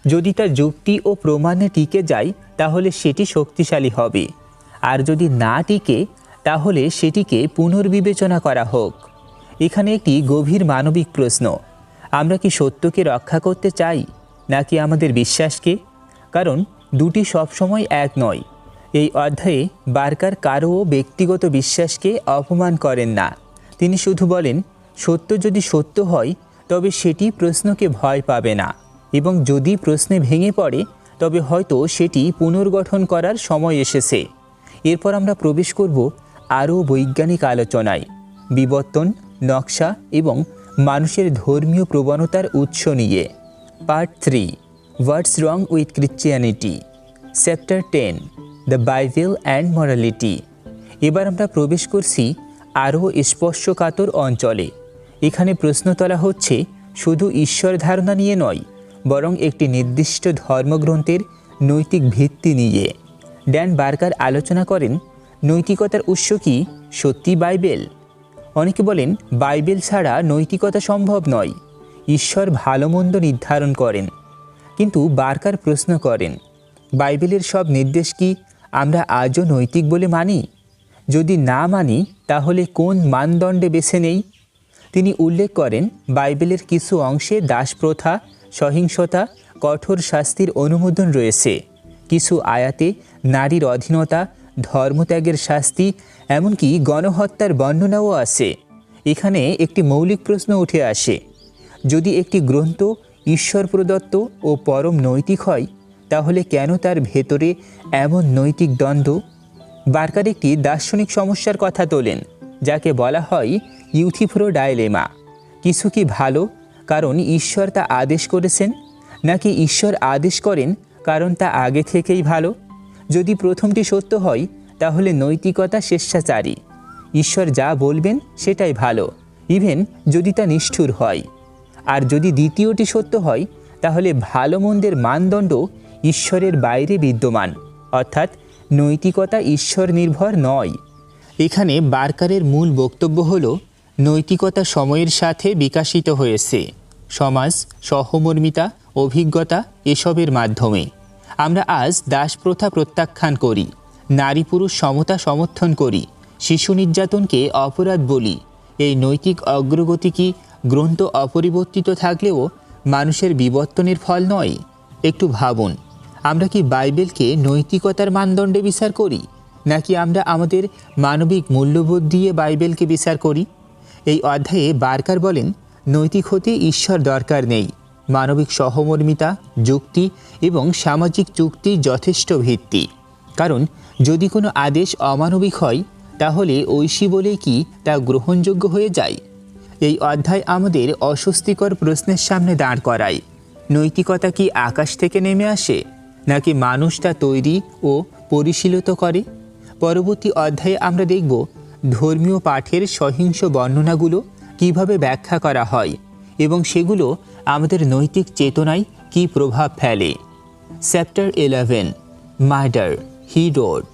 যদি তা যুক্তি ও প্রমাণে টিকে যায়, তাহলে সেটি শক্তিশালী হবে। আর যদি না টিকে, তাহলে সেটিকে পুনর্বিবেচনা করা হোক। এখানে একটি গভীর মানবিক প্রশ্ন, আমরা কি সত্যকে রক্ষা করতে চাই নাকি আমাদের বিশ্বাসকে? কারণ দুটি সবসময় এক নয়। এই অধ্যায়ে বার্কার কারও ব্যক্তিগত বিশ্বাসকে অপমান করেন না। তিনি শুধু বলেন, সত্য যদি সত্য হয় তবে সেটি প্রশ্নকে ভয় পাবে না, এবং যদি প্রশ্নে ভেঙে পড়ে তবে হয়তো সেটি পুনর্গঠন করার সময় এসেছে। এরপর আমরা প্রবেশ করব আরও বৈজ্ঞানিক আলোচনায়, বিবর্তন, নকশা এবং মানুষের ধর্মীয় প্রবণতার উৎস নিয়ে। Part 3, what's wrong with Christianity, chapter 10, the Bible and morality. এবার আমরা প্রবেশ করছি আরও স্পর্শকাতর অঞ্চলে। এখানে প্রশ্ন তোলা হচ্ছে শুধু ঈশ্বর ধারণা নিয়ে নয়, বরং একটি নির্দিষ্ট ধর্মগ্রন্থের নৈতিক ভিত্তি নিয়ে। ড্যান বার্কার আলোচনা করেন, নৈতিকতার উৎস কি সত্যি বাইবেল? অনেকে বলেন, বাইবেল ছাড়া নৈতিকতা সম্ভব নয়, ঈশ্বর ভালো মন্দ নির্ধারণ করেন। কিন্তু বার্কার প্রশ্ন করেন, বাইবেলের সব নির্দেশ কি আমরা আজও নৈতিক বলে মানি? যদি না মানি, তাহলে কোন মানদণ্ডে বেছে নেই? তিনি উল্লেখ করেন, বাইবেলের কিছু অংশে দাসপ্রথা, সহিংসতা, কঠোর শাস্তির অনুমোদন রয়েছে। কিছু আয়াতে নারীর অধীনতা, ধর্মত্যাগের শাস্তি, এমনকি গণহত্যার বর্ণনাও আছে। এখানে একটি মৌলিক প্রশ্ন উঠে আসে, যদি একটি গ্রন্থ ঈশ্বর প্রদত্ত ও পরম নৈতিক হয়, তাহলে কেন তার ভেতরে এমন নৈতিক দ্বন্দ্ব? বার্কার একটি দার্শনিক সমস্যার কথা তোলেন, যাকে বলা হয় ইউথিফ্রো ডাইলেমা। কিছু কি ভালো কারণ ঈশ্বর তা আদেশ করেছেন, নাকি ঈশ্বর আদেশ করেন কারণ তা আগে থেকেই ভালো? যদি প্রথমটি সত্য হয়, তাহলে নৈতিকতা স্বেচ্ছাচারী। ঈশ্বর যা বলবেন সেটাই ভালো, ইভেন যদি তা নিষ্ঠুর হয়। আর যদি দ্বিতীয়টি সত্য হয়, তাহলে ভালো মন্দের মানদণ্ড ঈশ্বরের বাইরে বিদ্যমান, অর্থাৎ নৈতিকতা ঈশ্বর নির্ভর নয়। এখানে বার্কারের মূল বক্তব্য হল, নৈতিকতা সময়ের সাথে বিকশিত হয়েছে, সমাজ, সহমর্মিতা, অভিজ্ঞতা এসবের মাধ্যমে। আমরা আজ দাসপ্রথা প্রত্যাখ্যান করি, নারী পুরুষ সমতা সমর্থন করি, শিশু নির্যাতনকে অপরাধ বলি। এই নৈতিক অগ্রগতি কি গ্রন্থ অপরিবর্তিত থাকলেও মানুষের বিবর্তনের ফল নয়? একটু ভাবুন, আমরা কি বাইবেলকে নৈতিকতার মানদণ্ডে বিচার করি, নাকি আমরা আমাদের মানবিক মূল্যবোধ দিয়ে বাইবেলকে বিচার করি? এই অধ্যায়ে বার্কার বলেন, নৈতিক হতে ঈশ্বর দরকার নেই, মানবিক সহমর্মিতা, যুক্তি এবং সামাজিক চুক্তি যথেষ্ট ভিত্তি। কারণ যদি কোনো আদেশ অমানবিক হয়, তাহলে ঐশী বলে কি তা গ্রহণযোগ্য হয়ে যায়? এই অধ্যায় আমাদের অস্বস্তিকর প্রশ্নের সামনে দাঁড় করায়। নৈতিকতা কি আকাশ থেকে নেমে আসে, নাকি মানুষ তা তৈরি ও পরিশীলিত করে? পরবর্তী অধ্যায়ে আমরা দেখব ধর্মীয় পাঠের সহিংস বর্ণনাগুলো কিভাবে ব্যাখ্যা করা হয় এবং সেগুলো আমাদের নৈতিক চেতনায় কী প্রভাব ফেলে। Chapter 11, murder, he wrote.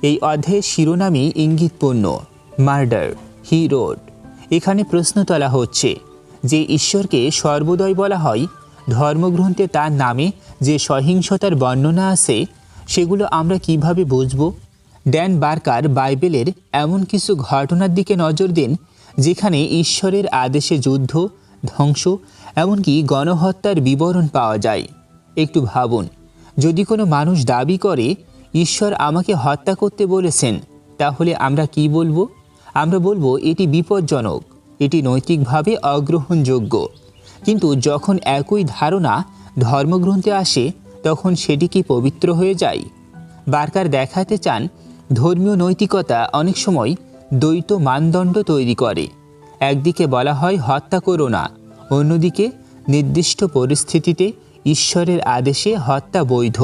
এই অধ্যায়ের শিরোনামই ইঙ্গিতপূর্ণ, মার্ডার, হি রোড। এখানে প্রশ্ন তোলা হচ্ছে, যে ঈশ্বরকে সর্বদয় বলা হয়, ধর্মগ্রন্থে তার নামে যে সহিংসতার বর্ণনা আছে, সেগুলো আমরা কিভাবে বুঝব? ড্যান বার্কার বাইবেলের এমন কিছু ঘটনার দিকে নজর দেন যেখানে ঈশ্বরের আদেশে যুদ্ধ, ধ্বংস, এমনকি গণহত্যার বিবরণ পাওয়া যায়। একটু ভাবুন, যদি কোনো মানুষ দাবি করে ঈশ্বর আমাকে হত্যা করতে বলেছেন, তাহলে আমরা কি বলবো? আমরা বলবো এটি বিপজ্জনক, এটি নৈতিকভাবে অগ্রহণযোগ্য। কিন্তু যখন একই ধারণা ধর্মগ্রন্থে আসে তখন সেটি কি পবিত্র হয়ে যায়? বার্কার দেখাতে চান ধর্মীয় নৈতিকতা অনেক সময় দ্বৈত মানদণ্ড তৈরি করে। একদিকে বলা হয় হত্যা করো না, অন্যদিকে নির্দিষ্ট পরিস্থিতিতে ঈশ্বরের আদেশে হত্যা বৈধ।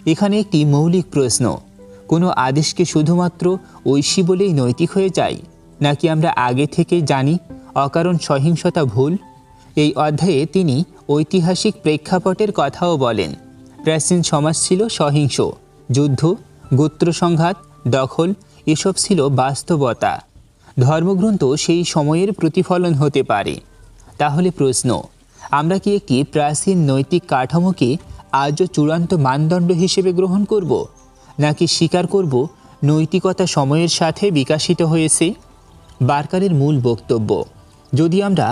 এখানে একটি মৌলিক প্রশ্ন, কোনো আদেশকে শুধুমাত্র ঐশী বলেই নৈতিক হয়ে যায়, নাকি আমরা আগে থেকেই জানি অকারণ সহিংসতা ভুল? এই অধ্যায়ে তিনি ঐতিহাসিক প্রেক্ষাপটের কথাও বলেন। প্রাচীন সমাজ ছিল সহিংস, যুদ্ধ, গোত্র সংঘাত, দখল এসব ছিল বাস্তবতা। ধর্মগ্রন্থ সেই সময়ের প্রতিফলন হতে পারে। তাহলে প্রশ্ন, আমরা কি একটি প্রাচীন নৈতিক কাঠামোকে আজও চূড়ান্ত মানদণ্ড হিসেবে গ্রহণ করব, নাকি স্বীকার করব নৈতিকতা সময়ের সাথে বিকশিত হয়েছে? বার্কারের মূল বক্তব্য, যদি আমরা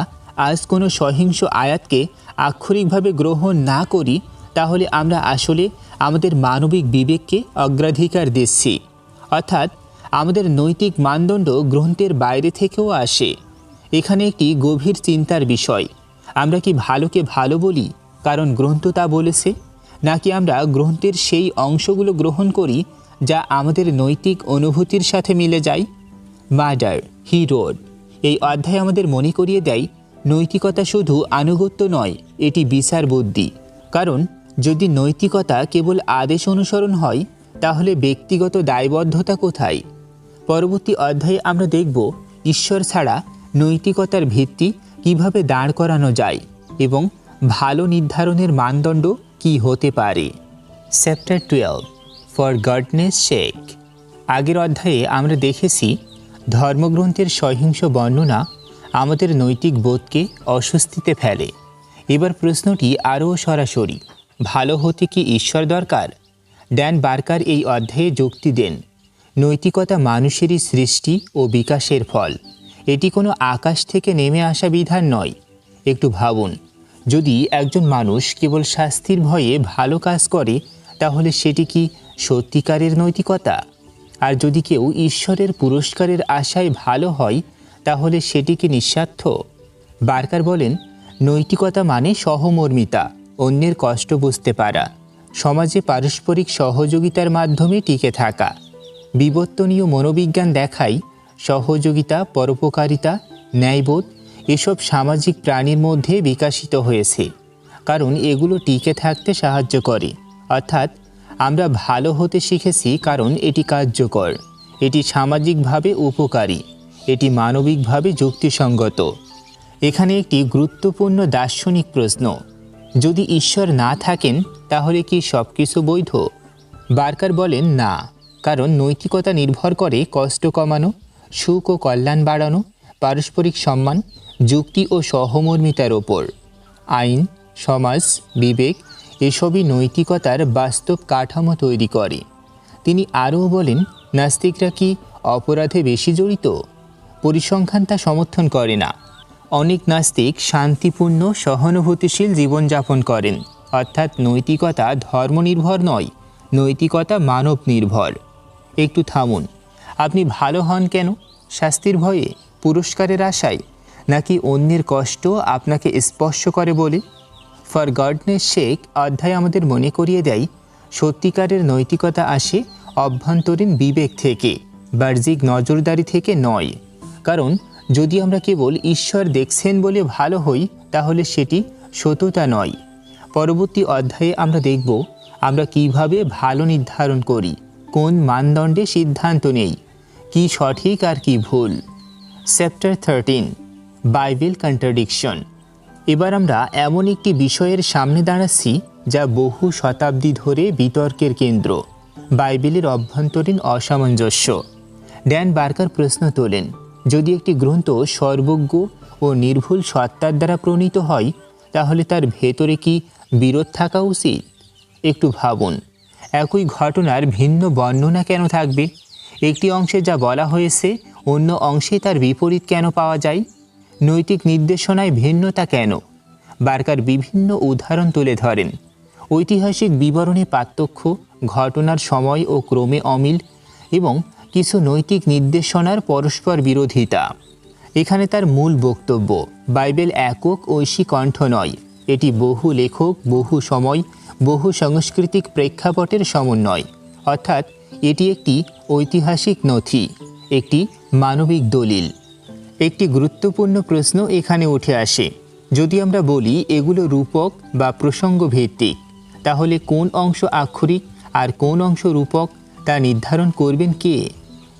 আজ কোনো সহিংস আয়াতকে আক্ষরিকভাবে গ্রহণ না করি তাহলে আমরা আসলে আমাদের মানবিক বিবেককে অগ্রাধিকার দিচ্ছি। অর্থাৎ আমাদের নৈতিক মানদণ্ড গ্রন্থের বাইরে থেকেও আসে। এখানে একটি গভীর চিন্তার বিষয়, আমরা কি ভালোকে ভালো বলি কারণ গ্রন্থ তা বলেছে, নাকি আমরা গ্রন্থের সেই অংশগুলো গ্রহণ করি যা আমাদের নৈতিক অনুভূতির সাথে মিলে যায়? মার্ডার হি রোড এই অধ্যায় আমাদের মনে করিয়ে দেয় নৈতিকতা শুধু আনুগত্য নয়, এটি বিচার বুদ্ধি। কারণ যদি নৈতিকতা কেবল আদেশ অনুসরণ হয় তাহলে ব্যক্তিগত দায়বদ্ধতা কোথায়? পরবর্তী অধ্যায়ে আমরা দেখব ঈশ্বর ছাড়া নৈতিকতার ভিত্তি কিভাবে দাঁড় করানো যায় এবং ভালো নির্ধারণের মানদণ্ড কি হতে পারে। চ্যাপ্টার 12 ফর গডনেস সেক। আগের অধ্যায়ে আমরা দেখেছি ধর্মগ্রন্থের সহিংস বর্ণনা আমাদের নৈতিক বোধকে অস্বস্তিতে ফেলে। এবার প্রশ্নটি আরও সরাসরি, ভালো হতে কি ঈশ্বর দরকার? ড্যান বার্কার এই অধ্যায়ে যুক্তি দেন, নৈতিকতা মানুষেরই সৃষ্টি ও বিকাশের ফল, এটি কোনো আকাশ থেকে নেমে আসা বিধান নয়। একটু ভাবুন, যদি একজন মানুষ কেবল শাস্তির ভয়ে ভালো কাজ করে তাহলে সেটি কি সত্যিকারের নৈতিকতা? আর যদি কেউ ঈশ্বরের পুরস্কারের আশায় ভালো হয় তাহলে সেটি কি নিঃস্বার্থ? বার্কার বলেন, নৈতিকতা মানে সহমর্মিতা, অন্যের কষ্ট বুঝতে পারা, সমাজে পারস্পরিক সহযোগিতার মাধ্যমে টিকে থাকা। বিবর্তনীয় মনোবিজ্ঞান দেখায় সহযোগিতা, পরোপকারিতা, ন্যায়বোধ এসব সামাজিক প্রাণীর মধ্যে বিকশিত হয়েছে, কারণ এগুলো টিকে থাকতে সাহায্য করে। অর্থাৎ আমরা ভালো হতে শিখেছি কারণ এটি কার্যকর, এটি সামাজিকভাবে উপকারী, এটি মানবিকভাবে যুক্তিসঙ্গত। এখানে একটি গুরুত্বপূর্ণ দার্শনিক প্রশ্ন, যদি ঈশ্বর না থাকেন তাহলে কি সব কিছু বৈধ? বার্কার বলেন না, কারণ নৈতিকতা নির্ভর করে কষ্ট কমানো, সুখ ও কল্যাণ বাড়ানো, পারস্পরিক সম্মান, যুক্তি ও সহমর্মিতার ওপর। আইন, সমাজ, বিবেক এসবই নৈতিকতার বাস্তব কাঠামো তৈরি করে। তিনি আরও বলেন, নাস্তিকরা কি অপরাধে বেশি জড়িত? পরিসংখ্যান তা সমর্থন করে না। অনেক নাস্তিক শান্তিপূর্ণ, সহানুভূতিশীল জীবনযাপন করেন। অর্থাৎ নৈতিকতা ধর্মনির্ভর নয়, নৈতিকতা মানব নির্ভর। একটু থামুন, আপনি ভালো হন কেন? শাস্তির ভয়ে, পুরস্কারের আশায়, নাকি অন্যের কষ্ট আপনাকে স্পর্শ করে বলে? ফর গডনেস সেক অধ্যায় আমাদের মনে করিয়ে দেয় সত্যিকারের নৈতিকতা আসে অভ্যন্তরীণ বিবেক থেকে, বাহ্যিক নজরদারি থেকে নয়। কারণ যদি আমরা কেবল ঈশ্বর দেখছেন বলে ভালো হই তাহলে সেটি সততা নয়। পরবর্তী অধ্যায়ে আমরা দেখব আমরা কিভাবে ভালো নির্ধারণ করি, কোন মানদণ্ডে সিদ্ধান্ত নেই, কি সঠিক আর কি ভুল। Chapter 13 Bible contradiction. এবার আমরা এমন একটি বিষয়ের সামনে দাঁড়াচ্ছি যা বহু শতাব্দী ধরে বিতর্কের কেন্দ্র, বাইবেলের অভ্যন্তরীণ অসামঞ্জস্য। ড্যান বার্কার প্রশ্ন তোলেন, যদি একটি গ্রন্থ সর্বজ্ঞ ও নির্ভুল সত্তার দ্বারা প্রণীত হয় তাহলে তার ভেতরে কি বিরোধ থাকা উচিত? একটু ভাবুন, একই ঘটনার ভিন্ন বর্ণনা কেন থাকবে? একটি অংশে যা বলা হয়েছে অন্য অংশে তার বিপরীত কেন পাওয়া যায়? নৈতিক নির্দেশনায় ভিন্নতা কেন? বার্কার বিভিন্ন উদাহরণ তুলে ধরেন। ঐতিহাসিক বিবরণে পার্থক্য, ঘটনার সময় ও ক্রমে অমিল এবং কিছু নৈতিক নির্দেশনার পরস্পর বিরোধিতা। এখানে তার মূল বক্তব্য, বাইবেল একক ঐশী কণ্ঠ নয়, এটি বহু লেখক, বহু সময়, বহু সাংস্কৃতিক প্রেক্ষাপটের সমন্বয়। অর্থাৎ এটি একটি ঐতিহাসিক নথি, একটি মানবিক দলিল। একটি গুরুত্বপূর্ণ প্রশ্ন এখানে উঠে আসে, যদি আমরা বলি এগুলো রূপক বা প্রসঙ্গ ভিত্তিক, তাহলে কোন অংশ আক্ষরিক আর কোন অংশ রূপক তা নির্ধারণ করবেন কে?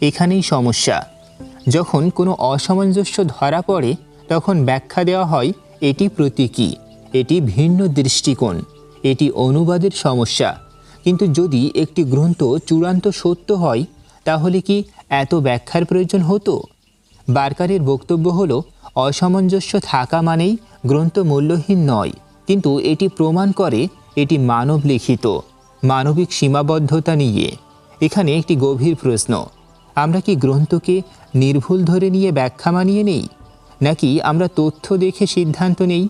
এখানেই সমস্যা। যখন কোনো অসামঞ্জস্য ধরা পড়ে তখন ব্যাখ্যা দেওয়া হয় এটি প্রতীকী, এটি ভিন্ন দৃষ্টিকোণ, এটি অনুবাদের সমস্যা। কিন্তু যদি একটি গ্রন্থ চূড়ান্ত সত্য হয় তাহলে কি এত ব্যাখ্যার প্রয়োজন হতো? বার্কারের বক্তব্য হলো, অসামঞ্জস্য থাকা মানেই গ্রন্থ মূল্যহীন নয়, কিন্তু এটি প্রমাণ করে এটি মানব লিখিত, মানবিক সীমাবদ্ধতা নিয়ে। এখানে একটি গভীর প্রশ্ন, আমরা কি গ্রন্থকে নির্ভুল ধরে নিয়ে ব্যাখ্যা মানিয়ে নেই, নাকি আমরা তথ্য দেখে সিদ্ধান্ত নেই?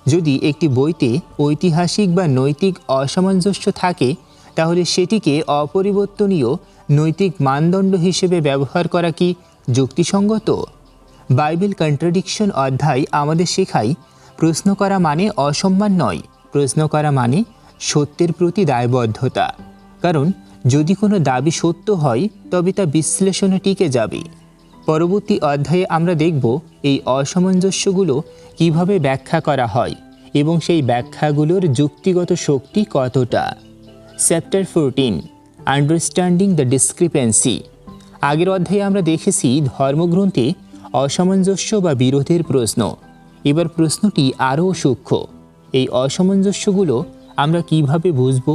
যদি একটি বইতে ঐতিহাসিক বা নৈতিক অসামঞ্জস্য থাকে তাহলে সেটিকে অপরিবর্তনীয় নৈতিক মানদণ্ড হিসেবে ব্যবহার করা কি যুক্তিসঙ্গত? বাইবেল কন্ট্রাডিকশন অধ্যায় আমাদের শেখায়, প্রশ্ন করা মানে অসম্মান নয়, প্রশ্ন করা মানে সত্যের প্রতি দায়বদ্ধতা। কারণ যদি কোনো দাবি সত্য হয় তবে তা বিশ্লেষণে টিকে যাবে। পরবর্তী অধ্যায়ে আমরা দেখব এই অসামঞ্জস্যগুলো কিভাবে ব্যাখ্যা করা হয় এবং সেই ব্যাখ্যাগুলোর যুক্তিগত শক্তি কতটা। Chapter 14, understanding the discrepancy. আগের অধ্যায়ে আমরা দেখেছি ধর্মগ্রন্থে অসামঞ্জস্য বা বিরোধের প্রশ্ন। এবার প্রশ্নটি আরও সূক্ষ্ম, এই অসামঞ্জস্যগুলো আমরা কিভাবে বুঝব?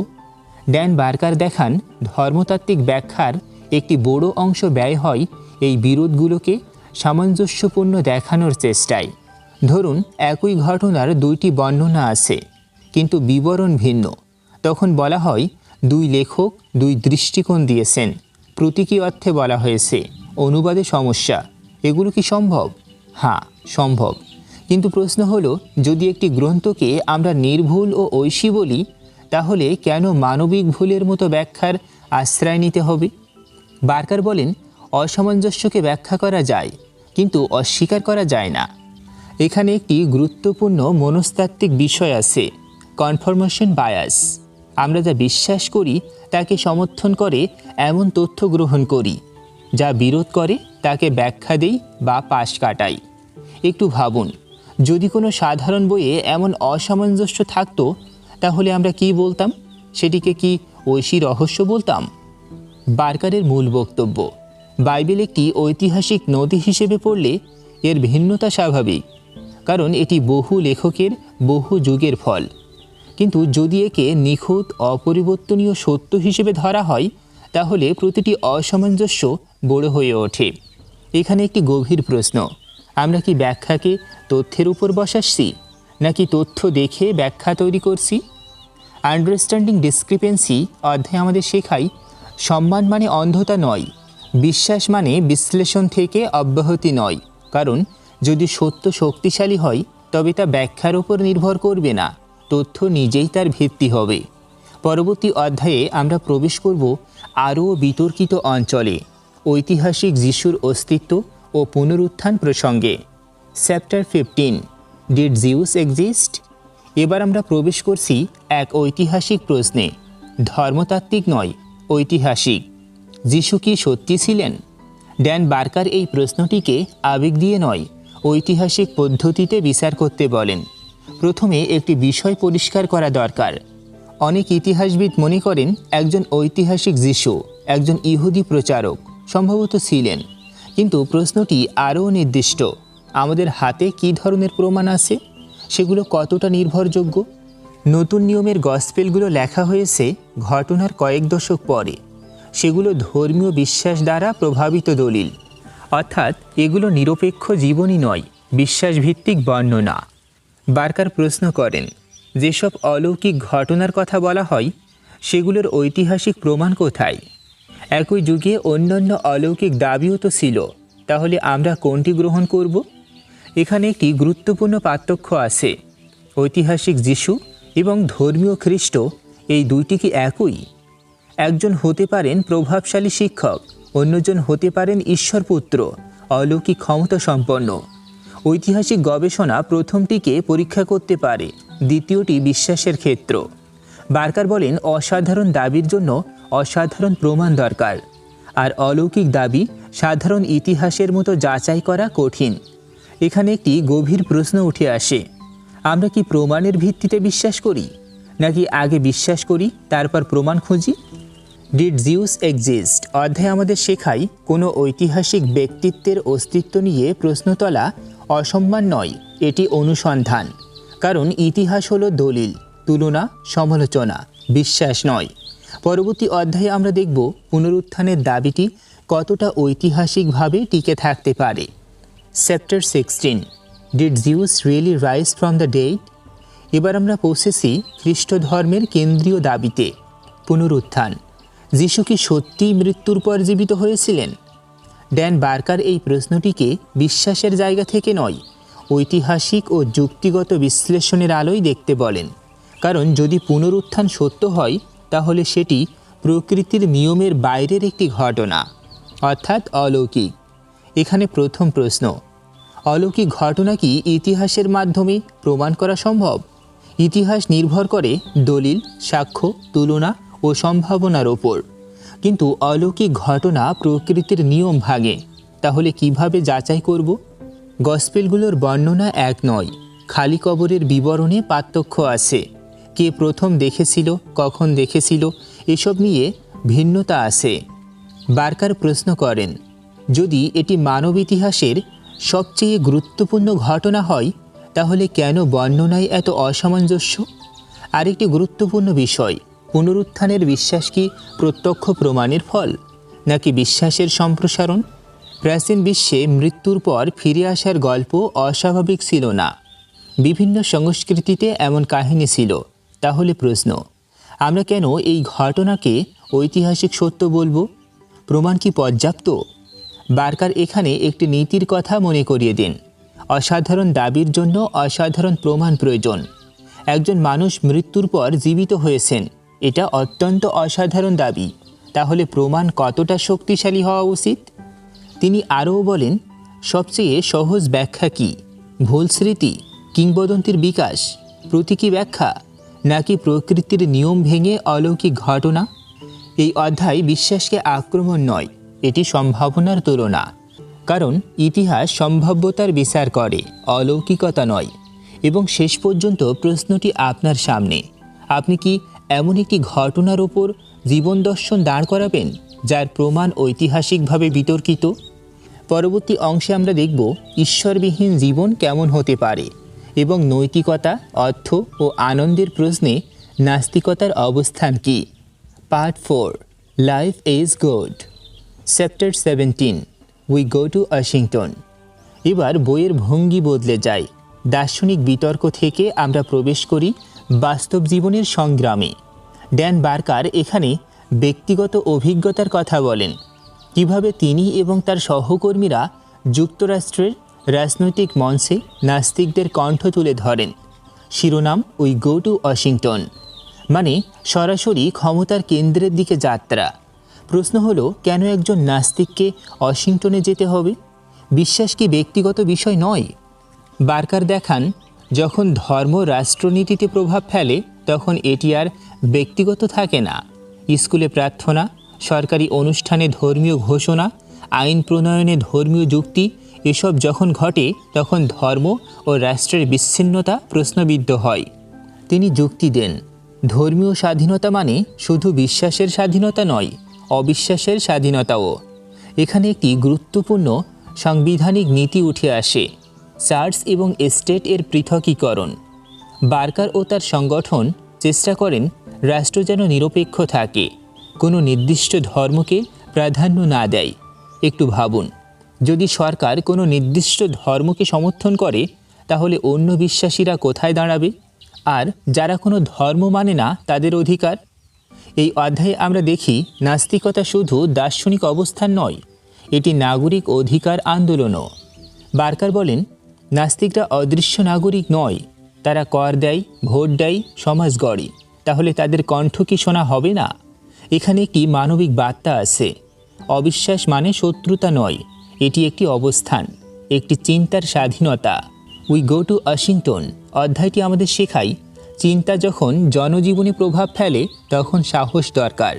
ড্যান বার্কার দেখান, ধর্মতাত্ত্বিক ব্যাখ্যার একটি বড় অংশ ব্যয় হয় এই বিরোধগুলোকে সামঞ্জস্যপূর্ণ দেখানোর চেষ্টায়। ধরুন একই ঘটনার দুইটি বর্ণনা আছে কিন্তু বিবরণ ভিন্ন, তখন বলা হয় দুই লেখক দুই দৃষ্টিকোণ দিয়েছেন, প্রতীকী অর্থে বলা হয়েছে, অনুবাদে সমস্যা। এগুলো কি সম্ভব? হ্যাঁ, সম্ভব। কিন্তু প্রশ্ন হলো, যদি একটি গ্রন্থকে আমরা নির্ভুল ও ঐশী বলি তাহলে কেন মানবিক ভুলের মতো ব্যাখ্যার আশ্রয় নিতে হবে? বার্কার বলেন, অসামঞ্জস্যকে ব্যাখ্যা করা যায় কিন্তু অস্বীকার করা যায় না। এখানে একটি গুরুত্বপূর্ণ মনস্তাত্ত্বিক বিষয় আছে, কনফার্মেশন বায়াস। আমরা যা বিশ্বাস করি তাকে সমর্থন করে এমন তথ্য গ্রহণ করি, যা বিরোধ করে তাকে ব্যাখ্যা দেই বা পাশ কাটাই। একটু ভাবুন, যদি কোনো সাধারণ বইয়ে এমন অসামঞ্জস্য থাকতো তাহলে আমরা কি বলতাম? সেটিকে কি ঐশী রহস্য বলতাম? বার্কারের মূল বক্তব্য, বাইবেল একটি ঐতিহাসিক নথি হিসেবে পড়লে এর ভিন্নতা স্বাভাবিক, কারণ এটি বহু লেখকের বহু যুগের ফল। কিন্তু যদি একে নিখুঁত অপরিবর্তনীয় সত্য হিসেবে ধরা হয় তাহলে প্রতিটি অসামঞ্জস্য বড় হয়ে ওঠে। এখানে একটি গভীর প্রশ্ন, আমরা কি ব্যাখ্যাকে তথ্যের উপর বসাচ্ছি নাকি তথ্য দেখে ব্যাখ্যা তৈরি করছি? আন্ডারস্ট্যান্ডিং ডিসক্রিপেন্সি অধ্যায় আমাদের শেখায়, সম্মান মানে অন্ধতা নয়, বিশ্বাস মানে বিশ্লেষণ থেকে অব্যাহতি নয়। কারণ যদি সত্য শক্তিশালী হয় তবে তা ব্যাখ্যার উপর নির্ভর করবে না, তথ্য নিজেই তার ভিত্তি হবে। পরবর্তী অধ্যায়ে আমরা প্রবেশ করব আরও বিতর্কিত অঞ্চলে, ঐতিহাসিক যিশুর অস্তিত্ব ও পুনরুত্থান প্রসঙ্গে। Chapter 15, did Zeus exist? এবার আমরা প্রবেশ করছি এক ঐতিহাসিক প্রশ্নে, ধর্মতাত্ত্বিক নয়, ঐতিহাসিক। যিশু কি সত্যি ছিলেন? ড্যান বার্কার এই প্রশ্নটিকে আবেগ দিয়ে নয়, ঐতিহাসিক পদ্ধতিতে বিচার করতে বলেন। প্রথমে একটি বিষয় পরিষ্কার করা দরকার। অনেক ইতিহাসবিদ মনে করেন একজন ঐতিহাসিক যিশু একজন ইহুদি প্রচারক সম্ভবত ছিলেন, কিন্তু প্রশ্নটি আরও নির্দিষ্ট, আমাদের হাতে কী ধরনের প্রমাণ আছে? সেগুলো কতটা নির্ভরযোগ্য? নতুন নিয়মের গসপেলগুলো লেখা হয়েছে ঘটনার কয়েক দশক পরে, সেগুলো ধর্মীয় বিশ্বাস দ্বারা প্রভাবিত দলিল, অর্থাৎ এগুলো নিরপেক্ষ জীবনী নয়, বিশ্বাসভিত্তিক বর্ণনা। বার্কার প্রশ্ন করেন, যেসব অলৌকিক ঘটনার কথা বলা হয় সেগুলোর ঐতিহাসিক প্রমাণ কোথায়? একই যুগে অন্যান্য অলৌকিক দাবিও তো ছিল, তাহলে আমরা কোনটি গ্রহণ করব? এখানে একটি গুরুত্বপূর্ণ পার্থক্য আছে, ঐতিহাসিক যিশু এবং ধর্মীয় খ্রিস্ট এই দুইটি কি একই? একজন হতে পারেন প্রভাবশালী শিক্ষক, অন্যজন হতে পারেন ঈশ্বরপুত্র, অলৌকিক ক্ষমতা সম্পন্ন। ঐতিহাসিক গবেষণা প্রথমটিকে পরীক্ষা করতে পারে, দ্বিতীয়টি বিশ্বাসের ক্ষেত্র। বার্কার বলেন অসাধারণ দাবির জন্য অসাধারণ প্রমাণ দরকার, আর অলৌকিক দাবি সাধারণ ইতিহাসের মতো যাচাই করা কঠিন। এখানে একটি গভীর প্রশ্ন উঠে আসে, আমরা কি প্রমাণের ভিত্তিতে বিশ্বাস করি, নাকি আগে বিশ্বাস করি তারপর প্রমাণ খুঁজি? ডিড জিউস এক্সিস্ট অধ্যায় আমাদের শেখায় কোনো ঐতিহাসিক ব্যক্তিত্বের অস্তিত্ব নিয়ে প্রশ্ন তোলা অসম্মান নয়, এটি অনুসন্ধান। কারণ ইতিহাস হলো দলিল, তুলনা, সমালোচনা, বিশ্বাস নয়। পরবর্তী অধ্যায়ে আমরা দেখব পুনরুত্থানের দাবিটি কতটা ঐতিহাসিকভাবে টিকে থাকতে পারে। Chapter 16, did Zeus really rise from the dead? এবার আমরা পৌঁছেছি খ্রিস্ট ধর্মের কেন্দ্রীয় দাবিতে, পুনরুত্থান। যিশু কি সত্যিই মৃত্যুর পর জীবিত হয়েছিলেন? ড্যান বার্কার এই প্রশ্নটিকে বিশ্বাসের জায়গা থেকে নয়, ঐতিহাসিক ও যুক্তিগত বিশ্লেষণের আলোয় দেখতে বলেন। কারণ যদি পুনরুত্থান সত্য হয়, তাহলে সেটি প্রকৃতির নিয়মের বাইরের একটি ঘটনা, অর্থাৎ অলৌকিক। এখানে প্রথম প্রশ্ন, অলৌকিক ঘটনা কি ইতিহাসের মাধ্যমে প্রমাণ করা সম্ভব? ইতিহাস নির্ভর করে দলিল, সাক্ষ্য, তুলনা ও সম্ভাবনার ওপর। কিন্তু অলৌকিক ঘটনা প্রকৃতির নিয়ম ভাঙে, তাহলে কিভাবে যাচাই করব? গসপেলগুলোর বর্ণনা এক নয়, খালি কবরের বিবরণে পার্থক্য আছে। কে প্রথম দেখেছিল, কখন দেখেছিল, এসব নিয়ে ভিন্নতা আছে। বার্কার প্রশ্ন করেন, যদি এটি মানব ইতিহাসের সবচেয়ে গুরুত্বপূর্ণ ঘটনা হয়, তাহলে কেন বর্ণনায় এত অসামঞ্জস্য? আরেকটি গুরুত্বপূর্ণ বিষয়, পুনরুত্থানের বিশ্বাস কি প্রত্যক্ষ প্রমাণের ফল, নাকি বিশ্বাসের সম্প্রসারণ? প্রাচীন বিশ্বে মৃত্যুর পর ফিরে আসার গল্প অস্বাভাবিক ছিল না। বিভিন্ন সংস্কৃতিতে এমন কাহিনী ছিল। তাহলে প্রশ্ন, আমরা কেন এই ঘটনাকে ঐতিহাসিক সত্য বলবো? প্রমাণ কি পর্যাপ্ত? বার্কার এখানে একটি নীতির কথা মনে করিয়ে দিন, অসাধারণ দাবির জন্য অসাধারণ প্রমাণ প্রয়োজন। একজন মানুষ মৃত্যুর পর জীবিত হয়েছেন, এটা অত্যন্ত অসাধারণ দাবি। তাহলে প্রমাণ কতটা শক্তিশালী হওয়া উচিত? তিনি আরও বলেন, সবচেয়ে সহজ ব্যাখ্যা কি? ভুল স্মৃতি, কিংবদন্তির বিকাশ, প্রতীকী ব্যাখ্যা, নাকি প্রকৃতির নিয়ম ভেঙে অলৌকিক ঘটনা? এই অধ্যায় বিশ্বাসকে আক্রমণ নয়, এটি সম্ভাবনার তুলনা। কারণ ইতিহাস সম্ভাব্যতার বিচার করে, অলৌকিকতা নয়। এবং শেষ পর্যন্ত প্রশ্নটি আপনার সামনে, আপনি কি এমন একটি ঘটনার ওপর জীবন দর্শন দাঁড় করাবেন যার প্রমাণ ঐতিহাসিকভাবে বিতর্কিত? পরবর্তী অংশে আমরা দেখব ঈশ্বরবিহীন জীবন কেমন হতে পারে এবং নৈতিকতা, অর্থ ও আনন্দের প্রশ্নে নাস্তিকতার অবস্থান কী। Part 4, life is good. Chapter 17, we go to Washington. এবার বইয়ের ভঙ্গি বদলে যায়। দার্শনিক বিতর্ক থেকে আমরা প্রবেশ করি বাস্তব জীবনের সংগ্রামে। ড্যান বার্কার এখানে ব্যক্তিগত অভিজ্ঞতার কথা বলেন, কিভাবে তিনি এবং তার সহকর্মীরা যুক্তরাষ্ট্রের রাজনৈতিক মঞ্চে নাস্তিকদের কণ্ঠ তুলে ধরেন। শিরোনাম উই গো টু ওয়াশিংটন, মানে সরাসরি ক্ষমতার কেন্দ্রের দিকে যাত্রা। প্রশ্ন হলো, কেন একজন নাস্তিককে ওয়াশিংটনে যেতে হবে? বিশ্বাস কি ব্যক্তিগত বিষয় নয়? বার্কার দেখান, যখন ধর্ম রাষ্ট্রনীতিতে প্রভাব ফেলে তখন এটি আর ব্যক্তিগত থাকে না। স্কুলে প্রার্থনা, সরকারি অনুষ্ঠানে ধর্মীয় ঘোষণা, আইন প্রণয়নে ধর্মীয় যুক্তি, এসব যখন ঘটে তখন ধর্ম ও রাষ্ট্রের বিচ্ছিন্নতা প্রশ্নবিদ্ধ হয়। তিনি যুক্তি দেন, ধর্মীয় স্বাধীনতা মানে শুধু বিশ্বাসের স্বাধীনতা নয়, অবিশ্বাসের স্বাধীনতাও। এখানে একটি গুরুত্বপূর্ণ সাংবিধানিক নীতি উঠে আসে, চার্চ এবং স্টেট এর পৃথকীকরণ। বার্কার ও তার সংগঠন চেষ্টা করেন রাষ্ট্র যেন নিরপেক্ষ থাকে, কোনো নির্দিষ্ট ধর্মকে প্রাধান্য না দেয়। একটু ভাবুন, যদি সরকার কোনো নির্দিষ্ট ধর্মকে সমর্থন করে, তাহলে অন্য বিশ্বাসীরা কোথায় দাঁড়াবে? আর যারা কোনো ধর্ম মানে না, তাদের অধিকার? এই অধ্যায়ে আমরা দেখি নাস্তিকতা শুধু দার্শনিক অবস্থান নয়, এটি নাগরিক অধিকার আন্দোলনও। বার্কার বলেন, নাস্তিকরা অদৃশ্য নাগরিক নয়, তারা কর দেয়, ভোট দেয়, সমাজ গড়ে। তাহলে তাদের কণ্ঠ কি শোনা হবে না? এখানে একটি মানবিক বার্তা আছে। অবিশ্বাস মানে শত্রুতা নয়, এটি একটি অবস্থান, একটি চিন্তার স্বাধীনতা। উই গো টু ওয়াশিংটন অধ্যায়টি আমাদের শেখায়, চিন্তা যখন জনজীবনে প্রভাব ফেলে তখন সাহস দরকার।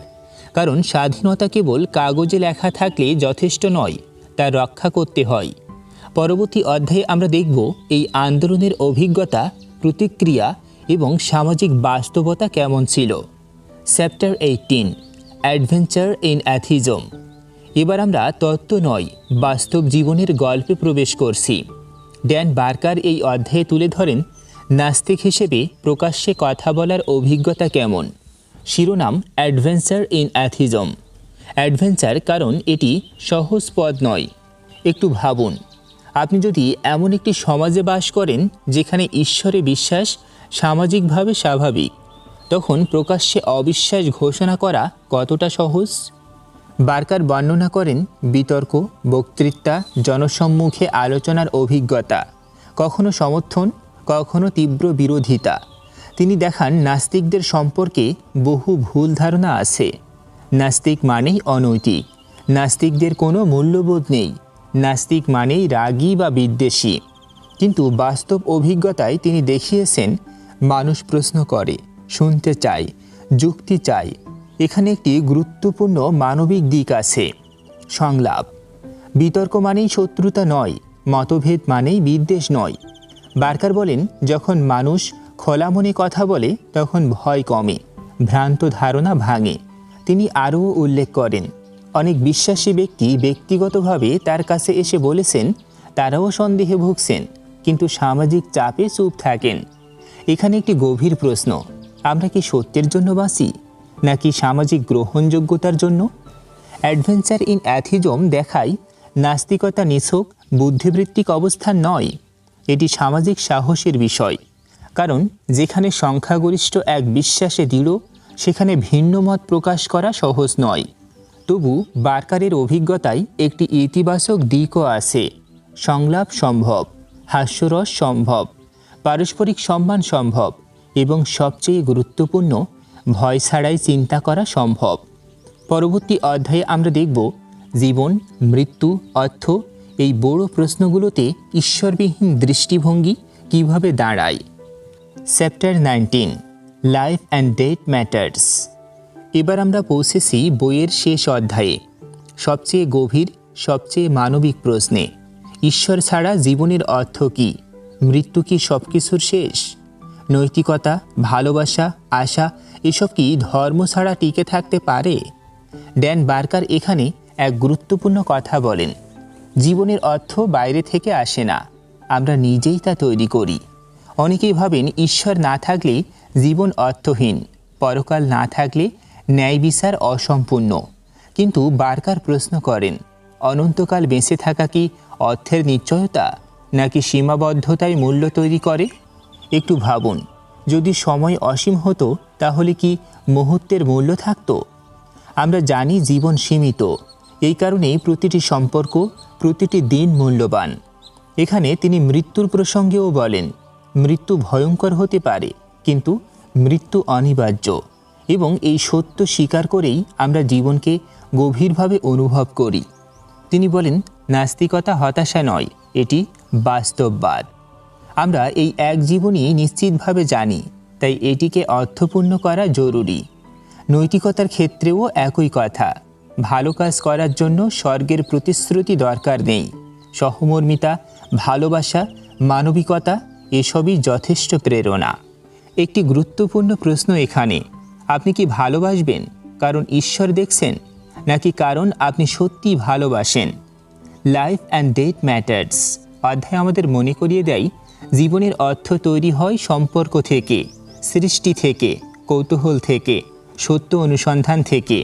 কারণ স্বাধীনতা কেবল কাগজে লেখা থাকলে যথেষ্ট নয়, তা রক্ষা করতে হয়। পরবর্তী অধ্যায়ে আমরা দেখব এই আন্দোলনের অভিজ্ঞতা, প্রতিক্রিয়া এবং সামাজিক বাস্তবতা কেমন ছিল। Chapter 18, adventure in atheism. এবার আমরা তত্ত্ব নয়, বাস্তব জীবনের গল্পে প্রবেশ করছি। ড্যান বার্কার এই অধ্যায়ে তুলে ধরেন নাস্তিক হিসেবে প্রকাশ্যে কথা বলার অভিজ্ঞতা কেমন। শিরোনাম অ্যাডভেঞ্চার ইন অ্যাথিজম। অ্যাডভেঞ্চার কারণ এটি সহজ পদ নয়। একটু ভাবুন, আপনি যদি এমন একটি সমাজে বাস করেন যেখানে ঈশ্বরে বিশ্বাস সামাজিকভাবে স্বাভাবিক, তখন প্রকাশ্যে অবিশ্বাস ঘোষণা করা কতটা সহজ। বার্কার বর্ণনা করেন বিতর্ক, বক্তৃতা, জনসম্মুখে আলোচনার অভিজ্ঞতা, কখনো সমর্থন, কখনো তীব্র বিরোধিতা। তিনি দেখান নাস্তিকদের সম্পর্কে বহু ভুল ধারণা আছে। নাস্তিক মানেই অনৈতিক, নাস্তিকদের কোনো মূল্যবোধ নেই, নাস্তিক মানেই রাগী বা বিদ্বেষী। কিন্তু বাস্তব অভিজ্ঞতায় তিনি দেখিয়েছেন মানুষ প্রশ্ন করে, শুনতে চায়, যুক্তি চায়। এখানে একটি গুরুত্বপূর্ণ মানবিক দিক আছে, সংলাপ। বিতর্ক মানেই শত্রুতা নয়, মতভেদ মানেই বিদ্বেষ নয়। বার্কার বলেন যখন মানুষ খোলা মনে কথা বলে তখন ভয় কমে, ভ্রান্ত ধারণা ভাঙে। তিনি আরও উল্লেখ করেন অনেক বিশ্বাসী ব্যক্তি ব্যক্তিগতভাবে তার কাছে এসে বলেছেন তারাও সন্দেহে ভুগছেন, কিন্তু সামাজিক চাপে চুপ থাকেন। এখানে একটি গভীর প্রশ্ন, আমরা কি সত্যের জন্য বাঁচি নাকি সামাজিক গ্রহণযোগ্যতার জন্য? অ্যাডভেঞ্চার ইন অ্যাথিজম দেখায় নাস্তিকতা নিছক বুদ্ধিবৃত্তিক অবস্থান নয়, এটি সামাজিক সাহসের বিষয়। কারণ যেখানে সংখ্যাগরিষ্ঠ এক বিশ্বাসে দৃঢ়, সেখানে ভিন্ন মত প্রকাশ করা সহজ নয়। তবু বার্কারের অভিজ্ঞতায় একটি ইতিবাচক দিকও আছে। সংলাপ সম্ভব, হাস্যরস সম্ভব, পারস্পরিক সম্মান সম্ভব এবং সবচেয়ে গুরুত্বপূর্ণ, ভয় ছাড়াই চিন্তা করা সম্ভব। পরবর্তী অধ্যায়ে আমরা দেখব জীবন, মৃত্যু, অর্থ এই বড় প্রশ্নগুলোতে ঈশ্বরবিহীন দৃষ্টিভঙ্গি কিভাবে দাঁড়ায়। Chapter 19, life and death matters. এবার আমরা পৌঁছেছি বইয়ের শেষ অধ্যায়ে, সবচেয়ে গভীর, সবচেয়ে মানবিক প্রশ্নে। ঈশ্বর ছাড়া জীবনের অর্থ কী? মৃত্যু কি সব কিছুর শেষ? নৈতিকতা, ভালোবাসা, আশা এসব কি ধর্ম ছাড়া টিকে থাকতে পারে? ড্যান বার্কার এখানে এক গুরুত্বপূর্ণ কথা বলেন, জীবনের অর্থ বাইরে থেকে আসে না, আমরা নিজেই তা তৈরি করি। অনেকেই ভাবেন ঈশ্বর না থাকলে জীবন অর্থহীন, পরকাল না থাকলে ন্যায় বিচার অসম্পূর্ণ। কিন্তু বার্কার প্রশ্ন করেন, অনন্তকাল বেঁচে থাকা কি অর্থের নিশ্চয়তা নাকি সীমাবদ্ধতায় মূল্য তৈরি করে? একটু ভাবুন, যদি সময় অসীম হতো তাহলে কি মুহূর্তের মূল্য থাকতো? আমরা জানি জীবন সীমিত, এই কারণেই প্রতিটি সম্পর্ক, প্রতিটি দিন মূল্যবান। এখানে তিনি মৃত্যুর প্রসঙ্গেও বলেন, মৃত্যু ভয়ঙ্কর হতে পারে কিন্তু মৃত্যু অনিবার্য, এবং এই সত্য স্বীকার করেই আমরা জীবনকে গভীরভাবে অনুভব করি। তিনি বলেন নাস্তিকতা হতাশা নয়, এটি বাস্তববাদ। আমরা এই এক জীবনই নিশ্চিতভাবে জানি, তাই এটিকে অর্থপূর্ণ করা জরুরি। নৈতিকতার ক্ষেত্রেও একই কথা, ভালো কাজ করার জন্য স্বর্গের প্রতিশ্রুতি দরকার নেই। সহমর্মিতা, ভালোবাসা, মানবিকতা এসবই যথেষ্ট প্রেরণা। একটি গুরুত্বপূর্ণ প্রশ্ন এখানে, আপনি কি ভালোবাসবেন কারণ ঈশ্বর দেখছেন, নাকি কারণ আপনি সত্যিই ভালোবাসেন? লাইফ অ্যান্ড ডেথ ম্যাটার্স অধ্যায় আমাদের মনে করিয়ে দেয় জীবনের অর্থ তৈরি হয় সম্পর্ক থেকে, সৃষ্টি থেকে, কৌতূহল থেকে, সত্য অনুসন্ধান থেকে,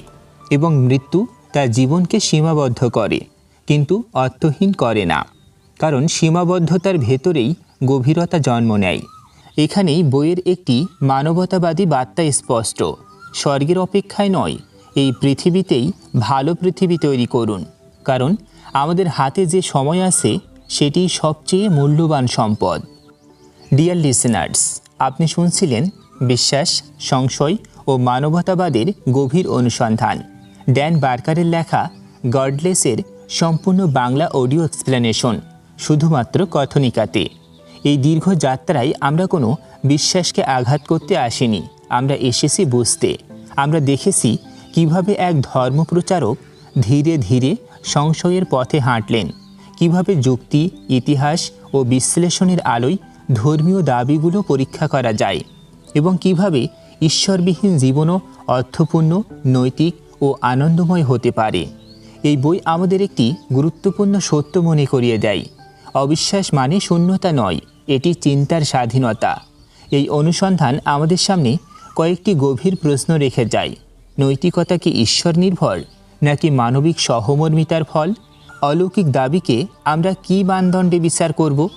এবং মৃত্যু তার জীবনকে সীমাবদ্ধ করে কিন্তু অর্থহীন করে না, কারণ সীমাবদ্ধতার ভেতরেই গভীরতা জন্ম নেয়। এখানেই বইয়ের একটি মানবতাবাদী বার্তা স্পষ্ট, স্বর্গের অপেক্ষায় নয়, এই পৃথিবীতেই ভালো পৃথিবী তৈরি করুন, কারণ আমাদের হাতে যে সময় আছে সেটি সবচেয়ে মূল্যবান সম্পদ। ডিয়ার লিসেনার্স, আপনি শুনছিলেন বিশ্বাস, সংশয় ও মানবতাবাদের গভীর অনুসন্ধান, ড্যান বার্কারের লেখা গডলেসের সম্পূর্ণ বাংলা অডিও এক্সপ্লেনেশন শুধুমাত্র কথনিকাতে। এই দীর্ঘ যাত্রায় আমরা কোনো বিশ্বাসকে আঘাত করতে আসিনি, আমরা এসেছি বুঝতে। আমরা দেখেছি কিভাবে এক ধর্মপ্রচারক ধীরে ধীরে সংশয়ের পথে হাঁটলেন, কিভাবে যুক্তি, ইতিহাস ও বিশ্লেষণের আলোয় ধর্মীয় দাবিগুলো পরীক্ষা করা যায় এবং কিভাবে ঈশ্বরবিহীন জীবনও অর্থপূর্ণ, নৈতিক ও আনন্দময় হতে পারে। এই বই আমাদের একটি গুরুত্বপূর্ণ সত্য মনে করিয়ে দেয়। অবিশ্বাস মানে শূন্যতা নয়, এটি চিন্তার স্বাধীনতা। এই অনুসন্ধান আমাদের সামনে কয়েকটি গভীর প্রশ্ন রেখে যায়। নৈতিকতা কি ঈশ্বর নির্ভর, নাকি মানবিক সহমর্মিতার ফল? অলৌকিক দাবিকে আমরা কি মানদণ্ডে বিচার করব?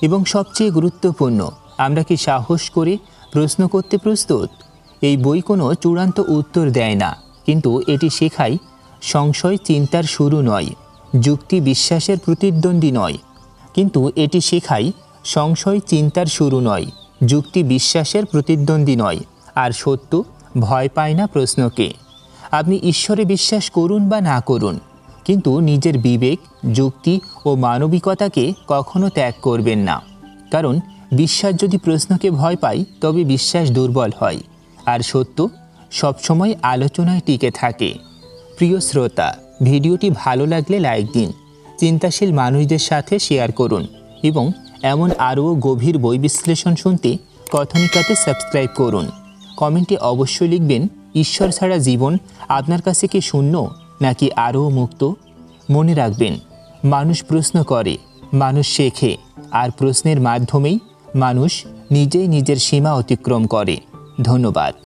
এবং সবচেয়ে গুরুত্বপূর্ণ, আমরা কি সাহস করে প্রশ্ন করতে প্রস্তুত? এই বই কোনো চূড়ান্ত উত্তর দেয় না, কিন্তু এটি শেখায় সংশয় চিন্তার শুরু নয়, যুক্তি বিশ্বাসের প্রতিদ্বন্দ্বী নয়। কিন্তু এটি শেখায় সংশয় চিন্তার শুরু নয়, যুক্তি বিশ্বাসের প্রতিদ্বন্দ্বী নয়, আর সত্য ভয় পায় না প্রশ্নকে। আপনি ঈশ্বরে বিশ্বাস করুন বা না করুন, কিন্তু নিজের বিবেক, যুক্তি ও মানবিকতাকে কখনো ত্যাগ করবেন না। কারণ বিশ্বাস যদি প্রশ্নকে ভয় পায়, তবে বিশ্বাস দুর্বল হয়, আর সত্য সবসময় আলোচনায় টিকে থাকে। প্রিয় শ্রোতা, ভিডিওটি ভালো লাগলে লাইক দিন, চিন্তাশীল মানুষদের সাথে শেয়ার করুন এবং এমন আরও গভীর বই বিশ্লেষণ শুনতে কথনিকাতে সাবস্ক্রাইব করুন। কমেন্টে অবশ্যই লিখবেন, ঈশ্বর ছাড়া জীবন আপনার কাছে কি শূন্য, নাকি আরও মুক্ত? মনে রাখবেন, মানুষ প্রশ্ন করে, মানুষ শেখে, আর প্রশ্নের মাধ্যমেই মানুষ নিজেই নিজের সীমা অতিক্রম করে। ধন্যবাদ।